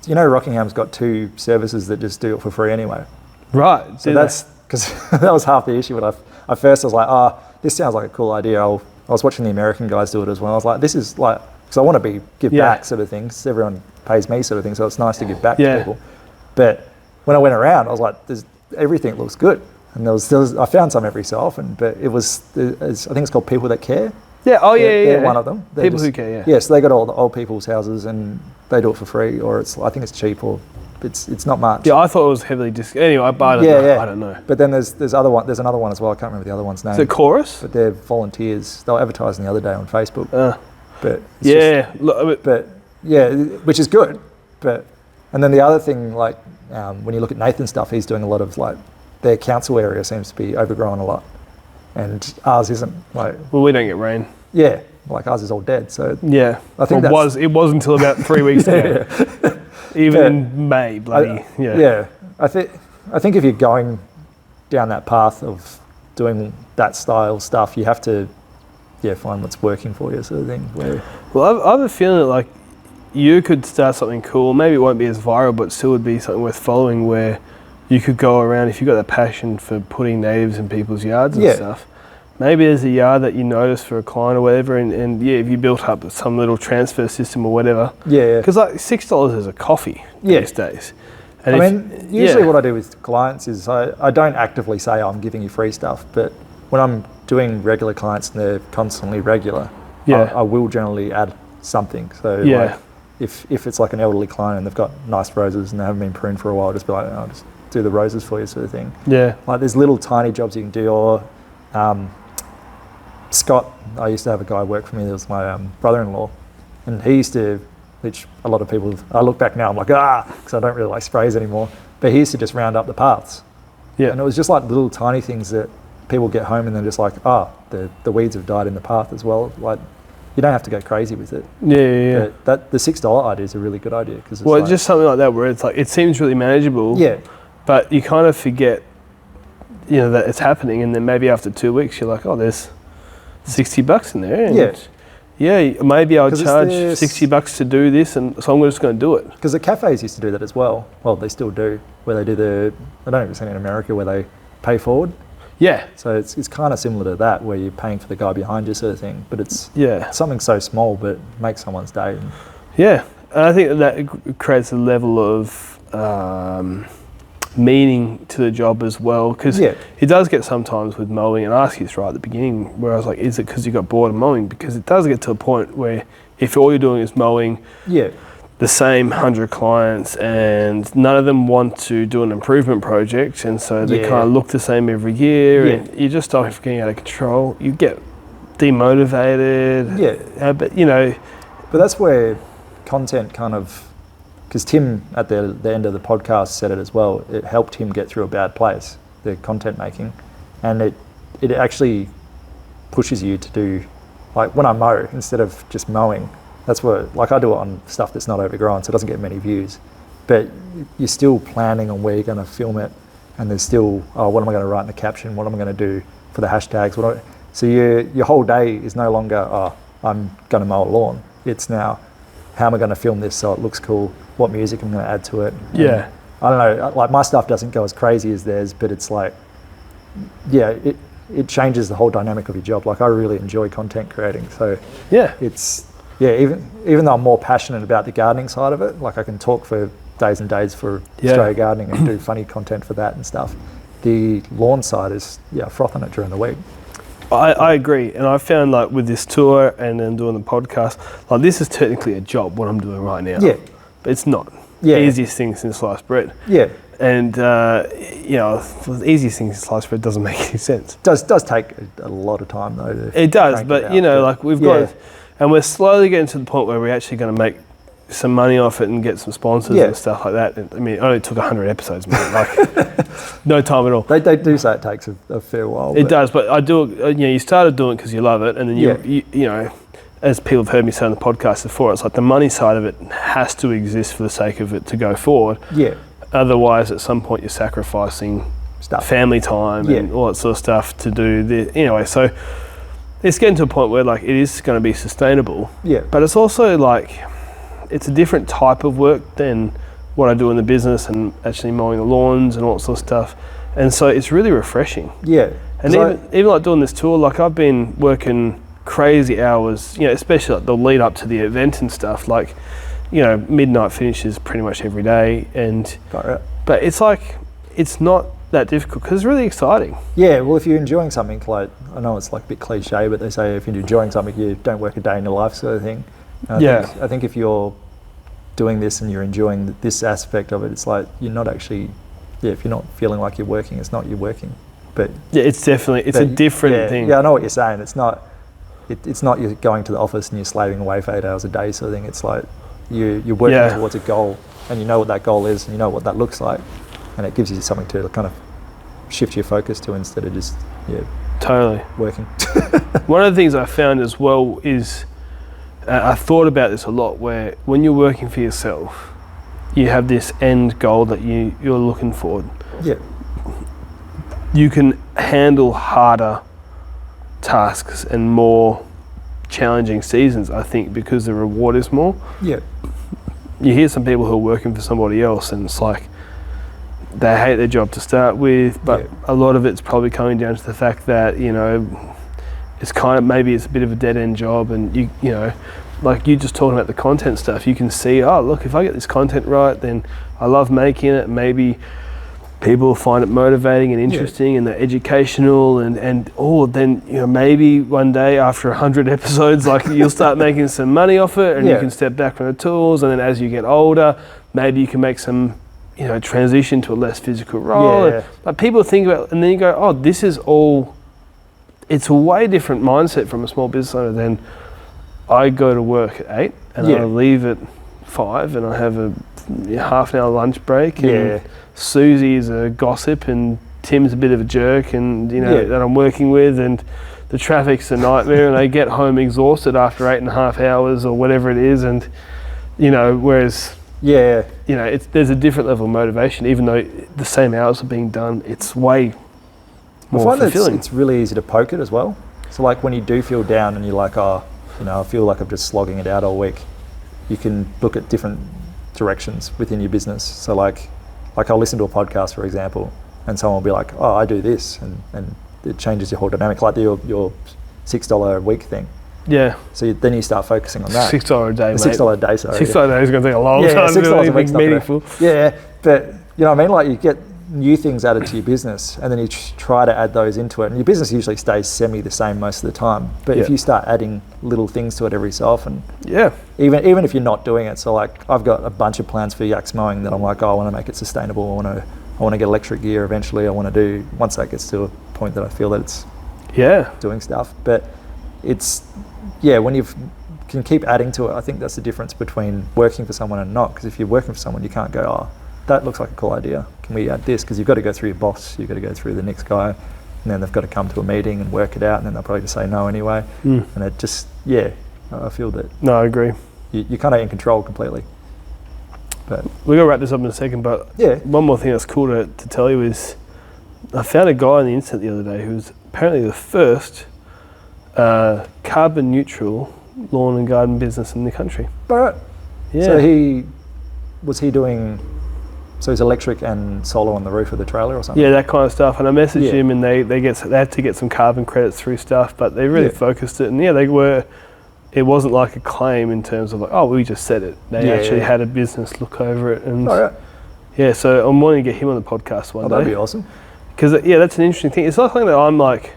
You know, Rockingham's got 2 services that just do it for free anyway. Right. So that's, because that was half the issue. But I first was like, oh, this sounds like a cool idea. I was watching the American guys do it as well. I was like, this is like, because I want to give back sort of things. Everyone pays me sort of thing, so it's nice to give back to people. But when I went around, I was like, everything looks good. And I found some every so often, but I think it's called People That Care. Yeah, They're one of them. People who care, Yeah, so they got all the old people's houses and they do it for free, or I think it's cheap, or it's not much. Yeah, I thought it was heavily anyway, but I don't know. But then there's another one as well. I can't remember the other one's name. Is it Chorus? But they're volunteers. They were advertising the other day on Facebook. Which is good. And then the other thing, like when you look at Nathan's stuff, he's doing a lot of like, their council area seems to be overgrown a lot, and ours isn't. Like, well, we don't get rain. Yeah, like ours is all dead. So I think it was until about 3 weeks ago. Even in May, bloody. I think if you're going down that path of doing that style stuff, you have to find what's working for you, sort of thing. Well, I have a feeling that like you could start something cool. Maybe it won't be as viral, but still would be something worth following, where you could go around, if you've got that passion for putting natives in people's yards and stuff. Maybe there's a yard that you notice for a client or whatever, and if you built up some little transfer system or whatever. Because like $6 is a coffee these days. And usually what I do with clients is I don't actively say, I'm giving you free stuff, but when I'm doing regular clients and they're constantly regular, I will generally add something. So like, if it's like an elderly client and they've got nice roses and they haven't been pruned for a while, I'll just be like, I'll just do the roses for you, sort of thing. Like there's little tiny jobs you can do. Or Scott, I used to have a guy work for me that was my brother-in-law, and he used to, which a lot of people, I look back now, I'm like, because I don't really like sprays anymore, but he used to just round up the paths. And it was just like little tiny things that people get home and they're just like, the weeds have died in the path as well. Like, you don't have to go crazy with it. But the $6 idea is a really good idea. Cause it's just something like that where it's like, it seems really manageable, but you kind of forget, that it's happening, and then maybe after 2 weeks you're like, there's $60 in there. And maybe I'll charge $60 to do this, and so I'm just going to do it. Because the cafes used to do that as well. Well, they still do, where they do I don't know if you've seen it in America, where they pay forward. So it's kind of similar to that, where you're paying for the guy behind you, sort of thing. But it's something so small, but makes someone's day. And I think that creates a level of meaning to the job as well, because it does get sometimes with mowing, and Askey's right at the beginning where I was like, is it because you got bored of mowing? Because it does get to a point where if all you're doing is mowing the same 100 clients and none of them want to do an improvement project, and so they kind of look the same every year, and you're just starting getting out of control, you get demotivated. But you know, but that's where content kind of, because Tim at the end of the podcast said it as well, it helped him get through a bad place, the content making, and it actually pushes you to do, like when I mow, instead of just mowing, that's what, like I do it on stuff that's not overgrown, so it doesn't get many views, but you're still planning on where you're going to film it, and there's still, what am I going to write in the caption, what am I going to do for the hashtags, so your whole day is no longer, I'm going to mow a lawn, it's now, how am I going to film this so it looks cool, what music I'm going to add to it. And I don't know, like my stuff doesn't go as crazy as theirs, but it's like, it changes the whole dynamic of your job. Like I really enjoy content creating, so it's even though I'm more passionate about the gardening side of it, like I can talk for days and days for Australia Gardening and do funny content for that and stuff. The lawn side is frothing it during the week. I agree, and I found like with this tour and then doing the podcast, like this is technically a job what I'm doing right now. But it's not. Easiest thing since sliced bread. And you know, the easiest thing since sliced bread doesn't make any sense. Does take a lot of time though. It does, but you know, like we've got, and we're slowly getting to the point where we're actually going to make some money off it and get some sponsors and stuff like that. And, I mean, it only took 100 episodes, man. Like, no time at all. They do say it takes a fair while. It does, but I do. You know, you started doing it because you love it, and then you know, as people have heard me say on the podcast before, it's like the money side of it has to exist for the sake of it to go forward. Otherwise, at some point, you're sacrificing family time and all that sort of stuff to do this. Anyway, so it's getting to a point where like it is going to be sustainable. But it's also like, it's a different type of work than what I do in the business and actually mowing the lawns and all that sort of stuff. And so it's really refreshing. And even like doing this tour, like I've been working crazy hours, you know, especially like the lead up to the event and stuff, like, you know, midnight finishes pretty much every day. And but it's like, it's not that difficult because it's really exciting. Well, if you're enjoying something, like, I know it's like a bit cliche, but they say if you're enjoying something, you don't work a day in your life sort of thing. I think if you're doing this and you're enjoying this aspect of it, it's like you're not actually, if you're not feeling like you're working, it's not you working. But it's definitely, it's a different thing. I know what you're saying. It's not you're going to the office and you're slaving away for 8 hours a day sort of thing. It's like you're working towards a goal, and you know what that goal is, and you know what that looks like, and it gives you something to kind of shift your focus to instead of just totally working. One of the things I found as well is, I thought about this a lot, where when you're working for yourself, you have this end goal that you're looking for. You can handle harder tasks and more challenging seasons, I think, because the reward is more. You hear some people who are working for somebody else and it's like they hate their job to start with, but a lot of it's probably coming down to the fact that, you know, it's kind of, maybe it's a bit of a dead-end job, and you know, like you just talking about the content stuff, you can see, oh look, if I get this content right, then I love making it, maybe people will find it motivating and interesting and they're educational and all, then, you know, maybe one day after 100 episodes, like you'll start making some money off it, and you can step back from the tools, and then as you get older, maybe you can make some, you know, transition to a less physical role. And, like, people think about, and then you go, oh, this is all, it's a way different mindset from a small business owner than I go to work at 8 and I leave at 5 and I have a half an hour lunch break, and Susie's a gossip and Tim's a bit of a jerk, and you know that I'm working with, and the traffic's a nightmare, and I get home exhausted after 8.5 hours or whatever it is, and you know, whereas you know, there's a different level of motivation, even though the same hours are being done, it's way more fulfilling. It's really easy to poke it as well. So like when you do feel down and you're like, oh, you know, I feel like I'm just slogging it out all week, you can look at different directions within your business. So like I'll listen to a podcast, for example, and someone will be like, oh, I do this, and it changes your whole dynamic, like your $6 a week thing. Yeah. So then you start focusing on that. $6 a day, mate. $6 a day, sorry. $6 a day is going to take a long Yeah, time to do $6 a anything week's not gonna- meaningful. Yeah, but you know what I mean? Like you get new things added to your business and then you try to add those into it. And your business usually stays semi the same most of the time. But if you start adding little things to it every so often, even if you're not doing it. So like I've got a bunch of plans for Yaks Mowing that I'm like, oh, I want to make it sustainable. I want to get electric gear eventually. I want to do, once that gets to a point that I feel that it's doing stuff. But it's, when you can keep adding to it, I think that's the difference between working for someone and not. Because if you're working for someone, you can't go, oh, that looks like a cool idea. Can we add this? Because you've got to go through your boss, you've got to go through the next guy, and then they've got to come to a meeting and work it out, and then they'll probably just say no anyway. And it just, I feel that. No, I agree. You're kind of in control completely. But we're going to wrap this up in a second, but one more thing that's cool to tell you is I found a guy on the internet the other day who was apparently the first carbon neutral lawn and garden business in the country. Right. Yeah. So he's electric and solar on the roof of the trailer or something? Yeah, that kind of stuff. And I messaged him and they had to get some carbon credits through stuff, but they really focused it. And it wasn't like a claim in terms of like, oh, we just said it. They actually had a business look over it. And so I'm wanting to get him on the podcast one day. That'd be awesome. Because that's an interesting thing. It's not something that I'm like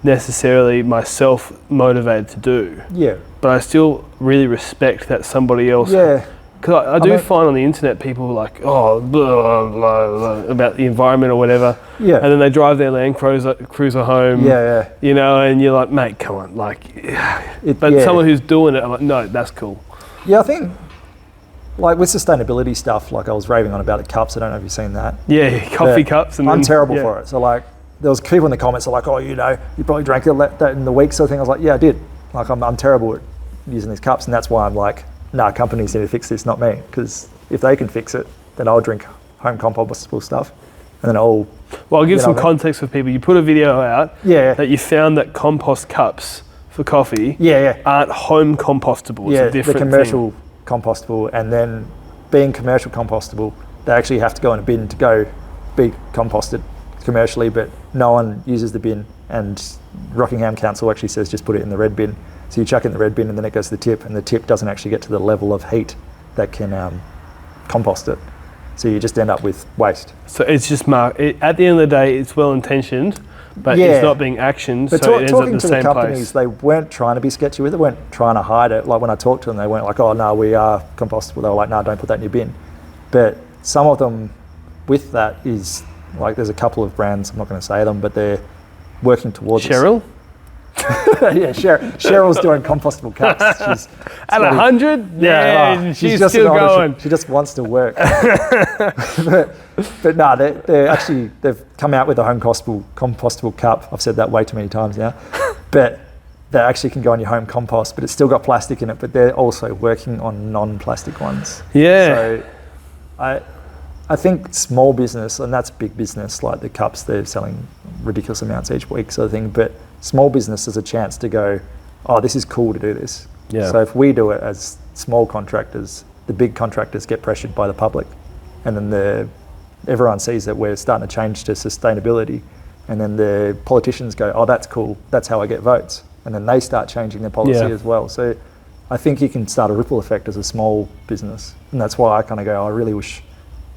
necessarily myself motivated to do. Yeah. But I still really respect that somebody else. Yeah. Because I do find on the internet people like, oh, blah, blah, blah, about the environment or whatever. Yeah. And then they drive their Land Cruiser home. Yeah. You know, and you're like, mate, come on. Like, someone who's doing it, I'm like, no, that's cool. Yeah, I think, like with sustainability stuff, like I was raving on about the cups. I don't know if you've seen that. Yeah, coffee cups. And I'm terrible for it. So like, there was people in the comments that are like, oh, you know, you probably drank that in the week sort of thing. I was like, yeah, I did. Like, I'm terrible at using these cups, and that's why I'm like, nah, companies need to fix this, not me. Because if they can fix it, then I'll drink home compostable stuff. And then I'll give some context for people. You put a video out that you found that compost cups for coffee aren't home compostable. It's a different thing. They're commercial compostable. And then being commercial compostable, they actually have to go in a bin to go be composted commercially, but no one uses the bin. And Rockingham Council actually says just put it in the red bin. So you chuck it in the red bin and then it goes to the tip, and the tip doesn't actually get to the level of heat that can compost it. So you just end up with waste. So it's just at the end of the day, it's well intentioned, but it's not being actioned. But so it ends up in the same companies, place. They weren't trying to be sketchy with it. They weren't trying to hide it. Like when I talked to them, they weren't like, "Oh no, we are compostable." They were like, "No, don't put that in your bin." But some of them, with that, is like there's a couple of brands. I'm not going to say them, but they're working towards Cheryl. Cheryl's doing compostable cups. She's at 100? Yeah, she's just still going. She just wants to work. but no, they've come out with a home compostable cup. I've said that way too many times now. But they actually can go on your home compost, but it's still got plastic in it, but they're also working on non-plastic ones. Yeah. So I think small business, and that's big business, like the cups, they're selling ridiculous amounts each week sort of thing, but small business has a chance to go, oh, this is cool to do this. Yeah. So if we do it as small contractors, the big contractors get pressured by the public, and then everyone sees that we're starting to change to sustainability, and then the politicians go, oh, that's cool, that's how I get votes. And then they start changing their policy as well. So I think you can start a ripple effect as a small business. And that's why I kind of go, I really wish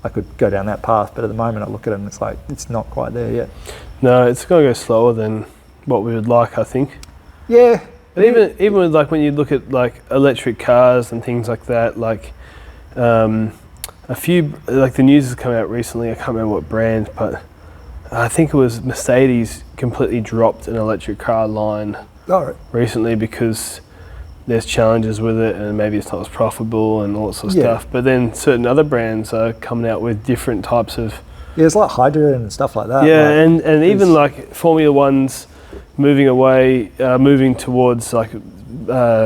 I could go down that path. But at the moment I look at it and it's like, it's not quite there yet. No, it's going to go slower than what we would like, I think. Yeah. But even with like when you look at like electric cars and things like that, like a few, like the news has come out recently, I can't remember what brand, but I think it was Mercedes completely dropped an electric car line recently because there's challenges with it and maybe it's not as profitable and all that sort of stuff. But then certain other brands are coming out with different types of... Yeah, it's like hydrogen and stuff like that. Yeah, like, and even like Formula One's moving towards like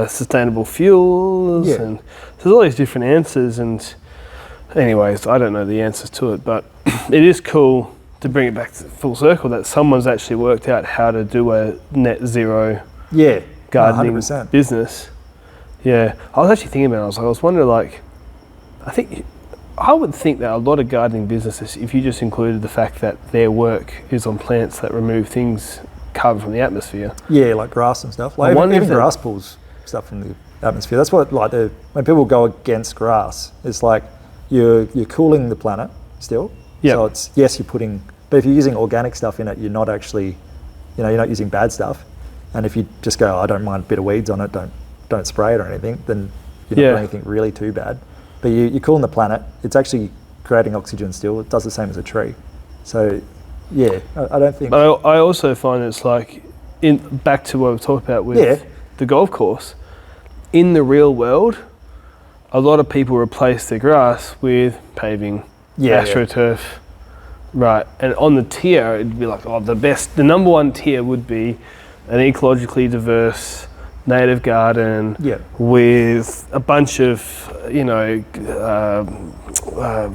sustainable fuels, and there's all these different answers. And anyways, I don't know the answers to it, but it is cool to bring it back to full circle that someone's actually worked out how to do a net zero gardening 100%. Business. Yeah, I was actually thinking about it. I was wondering, like, I would think that a lot of gardening businesses, if you just included the fact that their work is on plants that remove things carbon from the atmosphere. Yeah, like grass and stuff. Like even grass pulls stuff from the atmosphere. That's what like when people go against grass, it's like you're cooling the planet still. Yeah. So it's yes, you're putting, but if you're using organic stuff in it, you're not actually, you're not using bad stuff. And if you just go, I don't mind a bit of weeds on it, don't spray it or anything, then you're not doing anything really too bad. But you're cooling the planet. It's actually creating oxygen still. It does the same as a tree. So yeah, I don't think. But I also find it's like back to what we've talked about with the golf course. In the real world, a lot of people replace their grass with paving, AstroTurf, right? And on the tier, it'd be like, the number one tier would be an ecologically diverse native garden with a bunch of,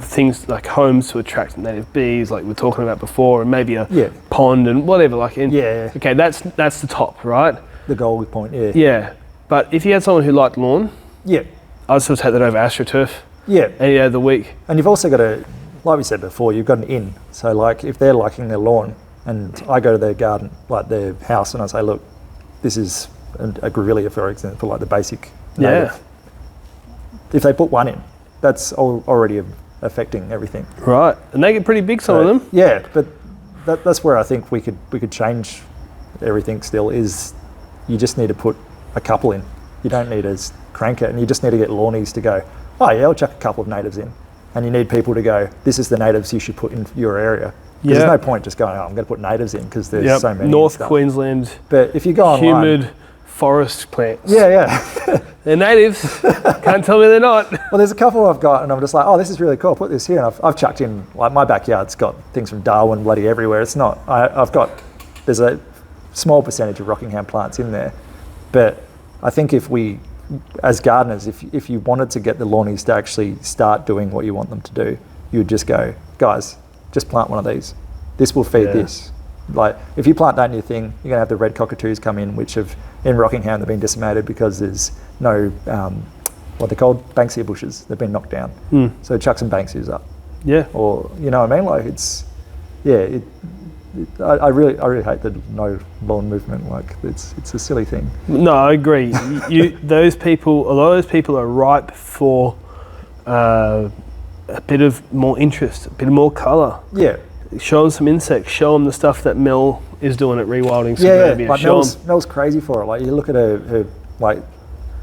things like homes to attract native bees, like we were talking about before, and maybe a pond and whatever. Okay, that's the top, right? The goal point, Yeah. But if you had someone who liked lawn, I'd still take that over AstroTurf. Yeah. Any day of the week. And you've also got like we said before, you've got an in. So like if they're liking their lawn and I go to their garden, like their house, and I say, look, this is a grevillea, for example, like the basic native. If they put one in, that's already affecting everything. Right. And they get pretty big, some of them. Yeah, but that's where I think we could change everything still, is you just need to put a couple in. You don't need to crank it, and you just need to get lawnies to go, oh yeah, I'll chuck a couple of natives in. And you need people to go, this is the natives you should put in your area. There's no point just going, I'm going to put natives in because there's so many. North Queensland. But if you go online, humid forest plants. Yeah. They're natives. Can't tell me they're not. Well, there's a couple I've got, and I'm just like, oh, this is really cool. I'll put this here. And I've chucked in, like my backyard's got things from Darwin bloody everywhere. It's not, there's a small percentage of Rockingham plants in there. But I think if we, as gardeners, if you wanted to get the lawnies to actually start doing what you want them to do, you would just go, guys, just plant one of these. This will feed this. Like, if you plant that in your thing, you're going to have the red cockatoos come in, which in Rockingham, they've been decimated because there's no, what they're called, Banksia bushes. They've been knocked down. So chuck some Banksias up. Yeah. Or, you know what I mean? Like, I really hate the no lawn movement. Like, it's a silly thing. No, I agree. A lot of those people are ripe for a bit of more interest, a bit more colour. Yeah. Show them some insects. Show them the stuff that Mel is doing at Rewilding Suburbia. Like Mel's crazy for it. Like, you look at her like.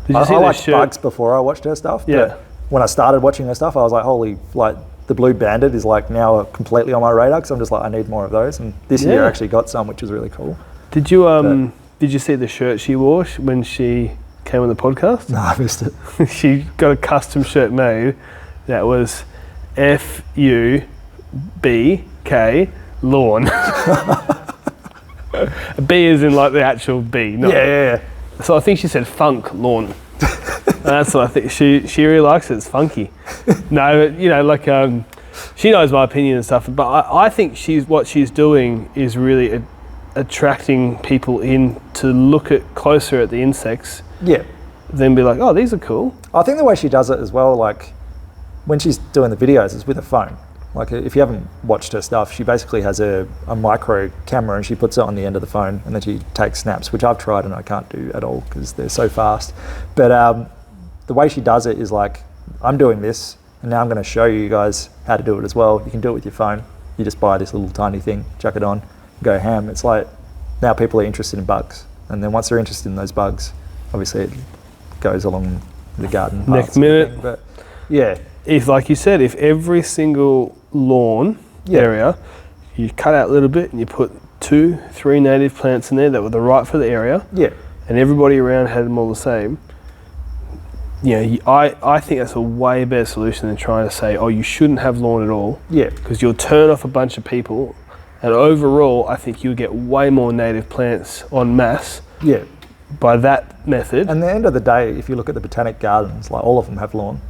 Did you see I liked bugs before I watched her stuff. Yeah. But when I started watching her stuff, I was like, holy, like the blue bandit is like now completely on my radar, because I'm just like, I need more of those. And this year I actually got some, which was really cool. Did you see the shirt she wore when she came on the podcast? No, I missed it. She got a custom shirt made that was FUBK lawn. A B is in like the actual B. Yeah. So I think she said funk lawn. And that's what I think. She really likes it. It's funky. No, she knows my opinion and stuff. But I think what she's doing is really attracting people in to look closer at the insects. Yeah. Then be like, oh, these are cool. I think the way she does it as well, like when she's doing the videos, is with a phone. Like, if you haven't watched her stuff, she basically has a micro camera, and she puts it on the end of the phone, and then she takes snaps, which I've tried and I can't do at all because they're so fast. But the way she does it is like, I'm doing this, and now I'm going to show you guys how to do it as well. You can do it with your phone. You just buy this little tiny thing, chuck it on, go ham. It's like, now people are interested in bugs. And then once they're interested in those bugs, obviously it goes along the garden. Next minute. But yeah. If, like you said, if every single lawn area, you cut out a little bit and you put 2-3 native plants in there that were the right for the area, and everybody around had them all the same, I think that's a way better solution than trying to say, oh, you shouldn't have lawn at all. Yeah. Because you'll turn off a bunch of people, and overall, I think you'll get way more native plants en masse. Yeah. By that method. And at the end of the day, if you look at the botanic gardens, like all of them have lawn.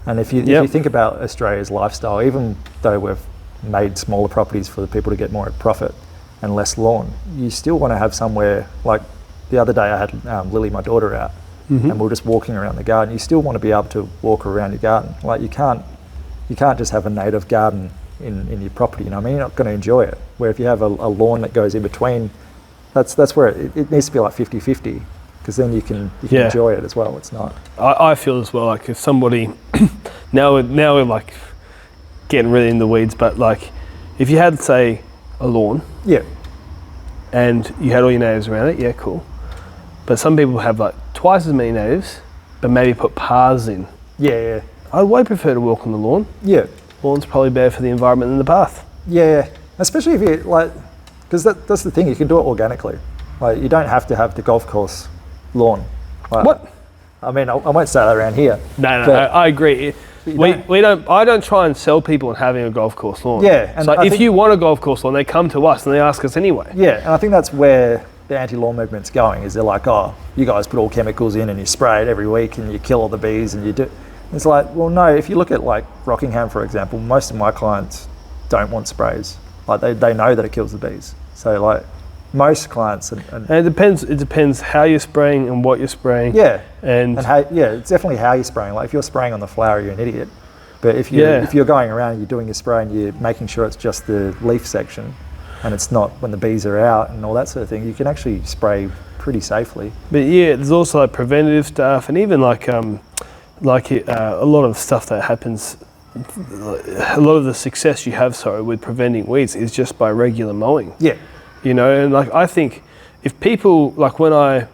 And if you think about Australia's lifestyle, even though we've made smaller properties for the people to get more profit and less lawn, you still want to have somewhere, like the other day I had Lily, my daughter, out, and we were just walking around the garden. You still want to be able to walk around your garden. Like, you can't just have a native garden in your property, you know what I mean? You're not going to enjoy it. Where if you have a lawn that goes in between That's where it needs to be like 50-50, because then you can enjoy it as well. It's not. I feel as well, like if somebody, now we're like getting really in the weeds, but like if you had, say, a lawn. Yeah. And you had all your natives around it, yeah, cool. But some people have like twice as many natives, but maybe put paths in. Yeah. I'd way prefer to walk on the lawn. Yeah. Lawn's probably better for the environment than the path. Yeah, especially if you like, because that's the thing, you can do it organically. Like, you don't have to have the golf course lawn. Like, What? I mean, I won't say that around here. No, I agree. I don't try and sell people on having a golf course lawn. Yeah, and so if you want a golf course lawn, they come to us and they ask us anyway. Yeah, and I think that's where the anti-lawn movement's going. Is they're like, oh, you guys put all chemicals in and you spray it every week and you kill all the bees and you do. It's like, well, no. If you look at like Rockingham, for example, most of my clients don't want sprays. Like they know that it kills the bees. So like most clients and it depends how you're spraying and what you're spraying. Yeah, and how, it's definitely how you're spraying. Like if you're spraying on the flower, you're an idiot. But if you're going around and you're doing your spray and you're making sure it's just the leaf section, and it's not when the bees are out and all that sort of thing, you can actually spray pretty safely. But yeah, there's also like preventative stuff, and even like a lot of stuff that happens. A lot of the success you have, with preventing weeds is just by regular mowing. Yeah. You know, and like I think if people, like when I,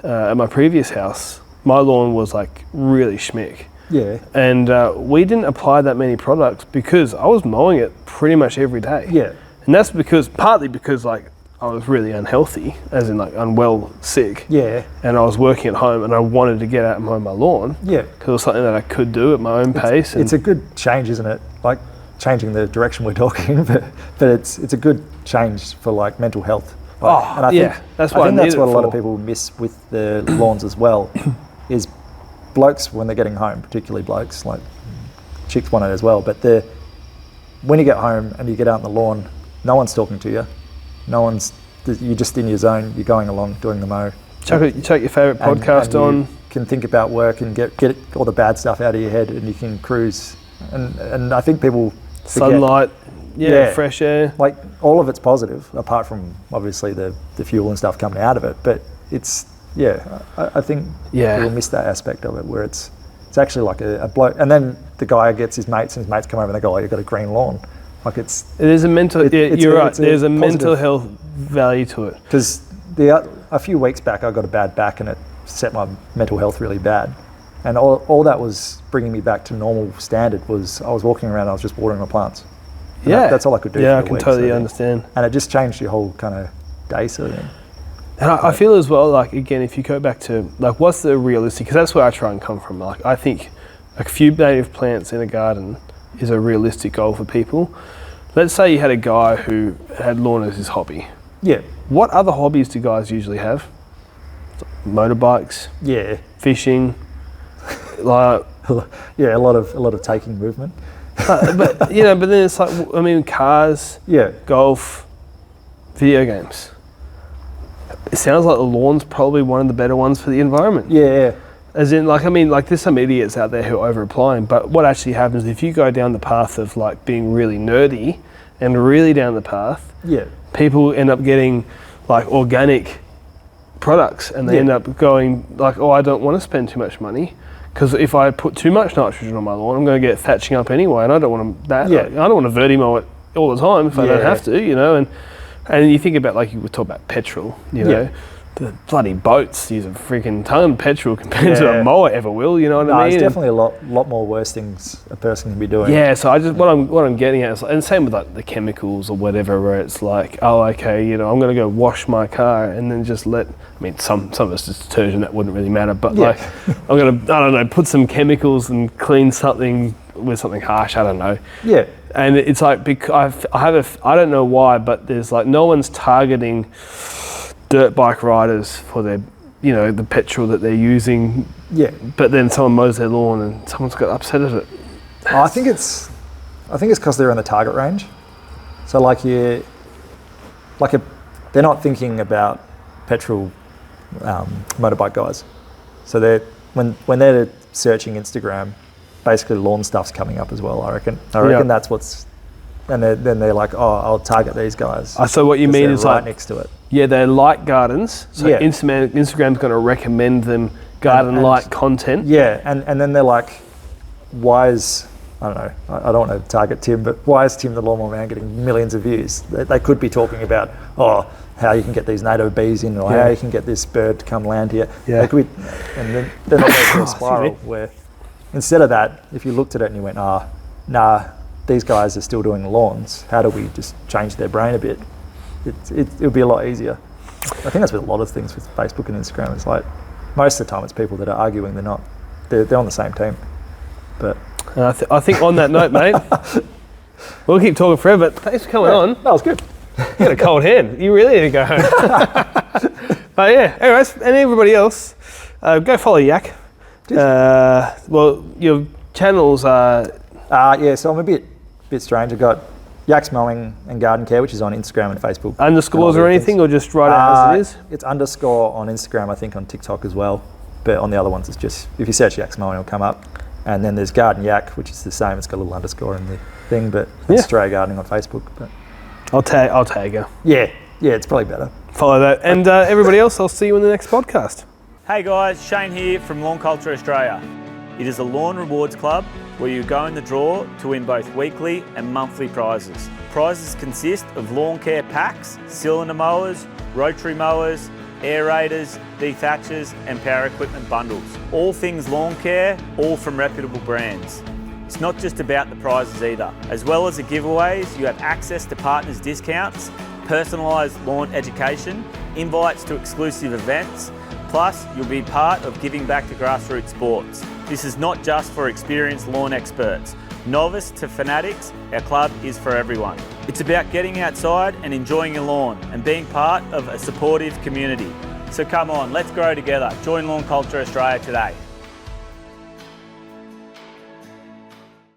at my previous house, my lawn was like really schmick. Yeah. And we didn't apply that many products because I was mowing it pretty much every day. Yeah. And that's partly because like I was really unhealthy, as in like unwell, sick. Yeah. And I was working at home and I wanted to get out and mow my lawn. Yeah. Because it was something that I could do at my own pace. It's a good change, isn't it? Like changing the direction we're talking, but it's a good change for like mental health. Like, and I think that's what a lot of people miss with the lawns as well, is blokes when they're getting home, particularly blokes, like chicks want it as well, but when you get home and you get out on the lawn, no one's talking to you. You're just in your zone, you're going along, doing the mow. You take your favourite podcast on. You can think about work and get all the bad stuff out of your head, and you can cruise. And I think people forget, sunlight, fresh air. Like all of it's positive, apart from obviously the fuel and stuff coming out of it. But it's, I think people miss that aspect of it, where it's actually like a bloke. And then the guy gets his mates, and his mates come over and they go, oh, you've got a green lawn. Like it is a mental. You're right. There's a mental health value to it. Because a few weeks back, I got a bad back, and it set my mental health really bad. And all that was bringing me back to normal standard was I was walking around, I was just watering my plants. And that's all I could do. Yeah, I can totally understand. And it just changed your whole kind of day, sort of thing. And I feel as well, like again, if you go back to like what's the realistic? Because that's where I try and come from. Like I think a few native plants in a garden is a realistic goal for people. Let's say you had a guy who had lawn as his hobby. Yeah. What other hobbies do guys usually have? Motorbikes. Yeah. Fishing. Like. Yeah, a lot of taking movement. but then it's like, I mean, cars. Yeah. Golf. Video games. It sounds like the lawn's probably one of the better ones for the environment. Yeah. As in, like, I mean, like, there's some idiots out there who are over-applying, but what actually happens if you go down the path of, like, being really nerdy and really down the path, people end up getting, like, organic products, and they end up going, like, oh, I don't want to spend too much money, because if I put too much nitrogen on my lawn, I'm going to get thatching up anyway, and I don't want to, I don't want to vertimow it all the time if I don't have to, and you think about, like, you were talking about petrol, the bloody boats use a freaking ton of petrol compared to a mower ever will, you know what I mean? There's definitely a lot more worse things a person can be doing. Yeah, so I just what I'm getting at is, and same with like the chemicals or whatever, where it's like, oh, okay, I'm going to go wash my car and then just some of it's just detergent, that wouldn't really matter, but like I'm going to, I don't know, put some chemicals and clean something with something harsh, I don't know. Yeah. And it's like, because I don't know why, but there's like no one's targeting dirt bike riders for their, the petrol that they're using. Yeah. But then someone mows their lawn and someone's got upset at it. I think it's because they're in the target range. So they're not thinking about petrol motorbike guys. So when they're searching Instagram, basically lawn stuff's coming up as well. I reckon that's what's And then they're like, oh, I'll target these guys. So what you mean is right like next to it. Yeah, they're like gardens. So Yeah. Instagram's going to recommend them garden-like content. Yeah, and then they're like, why is, I don't know, I don't want to target Tim, but why is Tim the Lawnmower Man getting millions of views? They could be talking about, how you can get these native bees in, or how you can get this bird to come land here. Yeah. They could be, and then they go through a spiral where instead of that, if you looked at it and you went, nah, these guys are still doing lawns, how do we just change their brain a bit? It would be a lot easier. I think that's with a lot of things with Facebook and Instagram. It's like, most of the time it's people that are arguing, they're on the same team. But I think on that note, mate, we'll keep talking forever, but thanks for coming on. That was good. You got a cold hand. You really need to go home. But yeah, anyways, and everybody else, go follow Yak. Well, your channels are... So I'm a bit strange. I've got Yaks Mowing and Garden Care, which is on Instagram and Facebook. Underscores or anything, or just write out as it is? It's underscore on Instagram, I think on TikTok as well. But on the other ones, it's just, if you search Yaks Mowing, it'll come up. And then there's Garden Yak, which is the same. It's got a little underscore in the thing, but it's Stray Gardening on Facebook. But I'll tag you. Yeah, it's probably better. Follow that. And everybody else, I'll see you in the next podcast. Hey guys, Shane here from Lawn Culture Australia. It is a lawn rewards club where you go in the draw to win both weekly and monthly prizes. Prizes consist of lawn care packs, cylinder mowers, rotary mowers, aerators, dethatchers and power equipment bundles. All things lawn care, all from reputable brands. It's not just about the prizes either. As well as the giveaways, you have access to partners discounts, personalised lawn education, invites to exclusive events, plus you'll be part of giving back to grassroots sports. This is not just for experienced lawn experts. Novice to fanatics, our club is for everyone. It's about getting outside and enjoying your lawn and being part of a supportive community. So come on, let's grow together. Join Lawn Culture Australia today.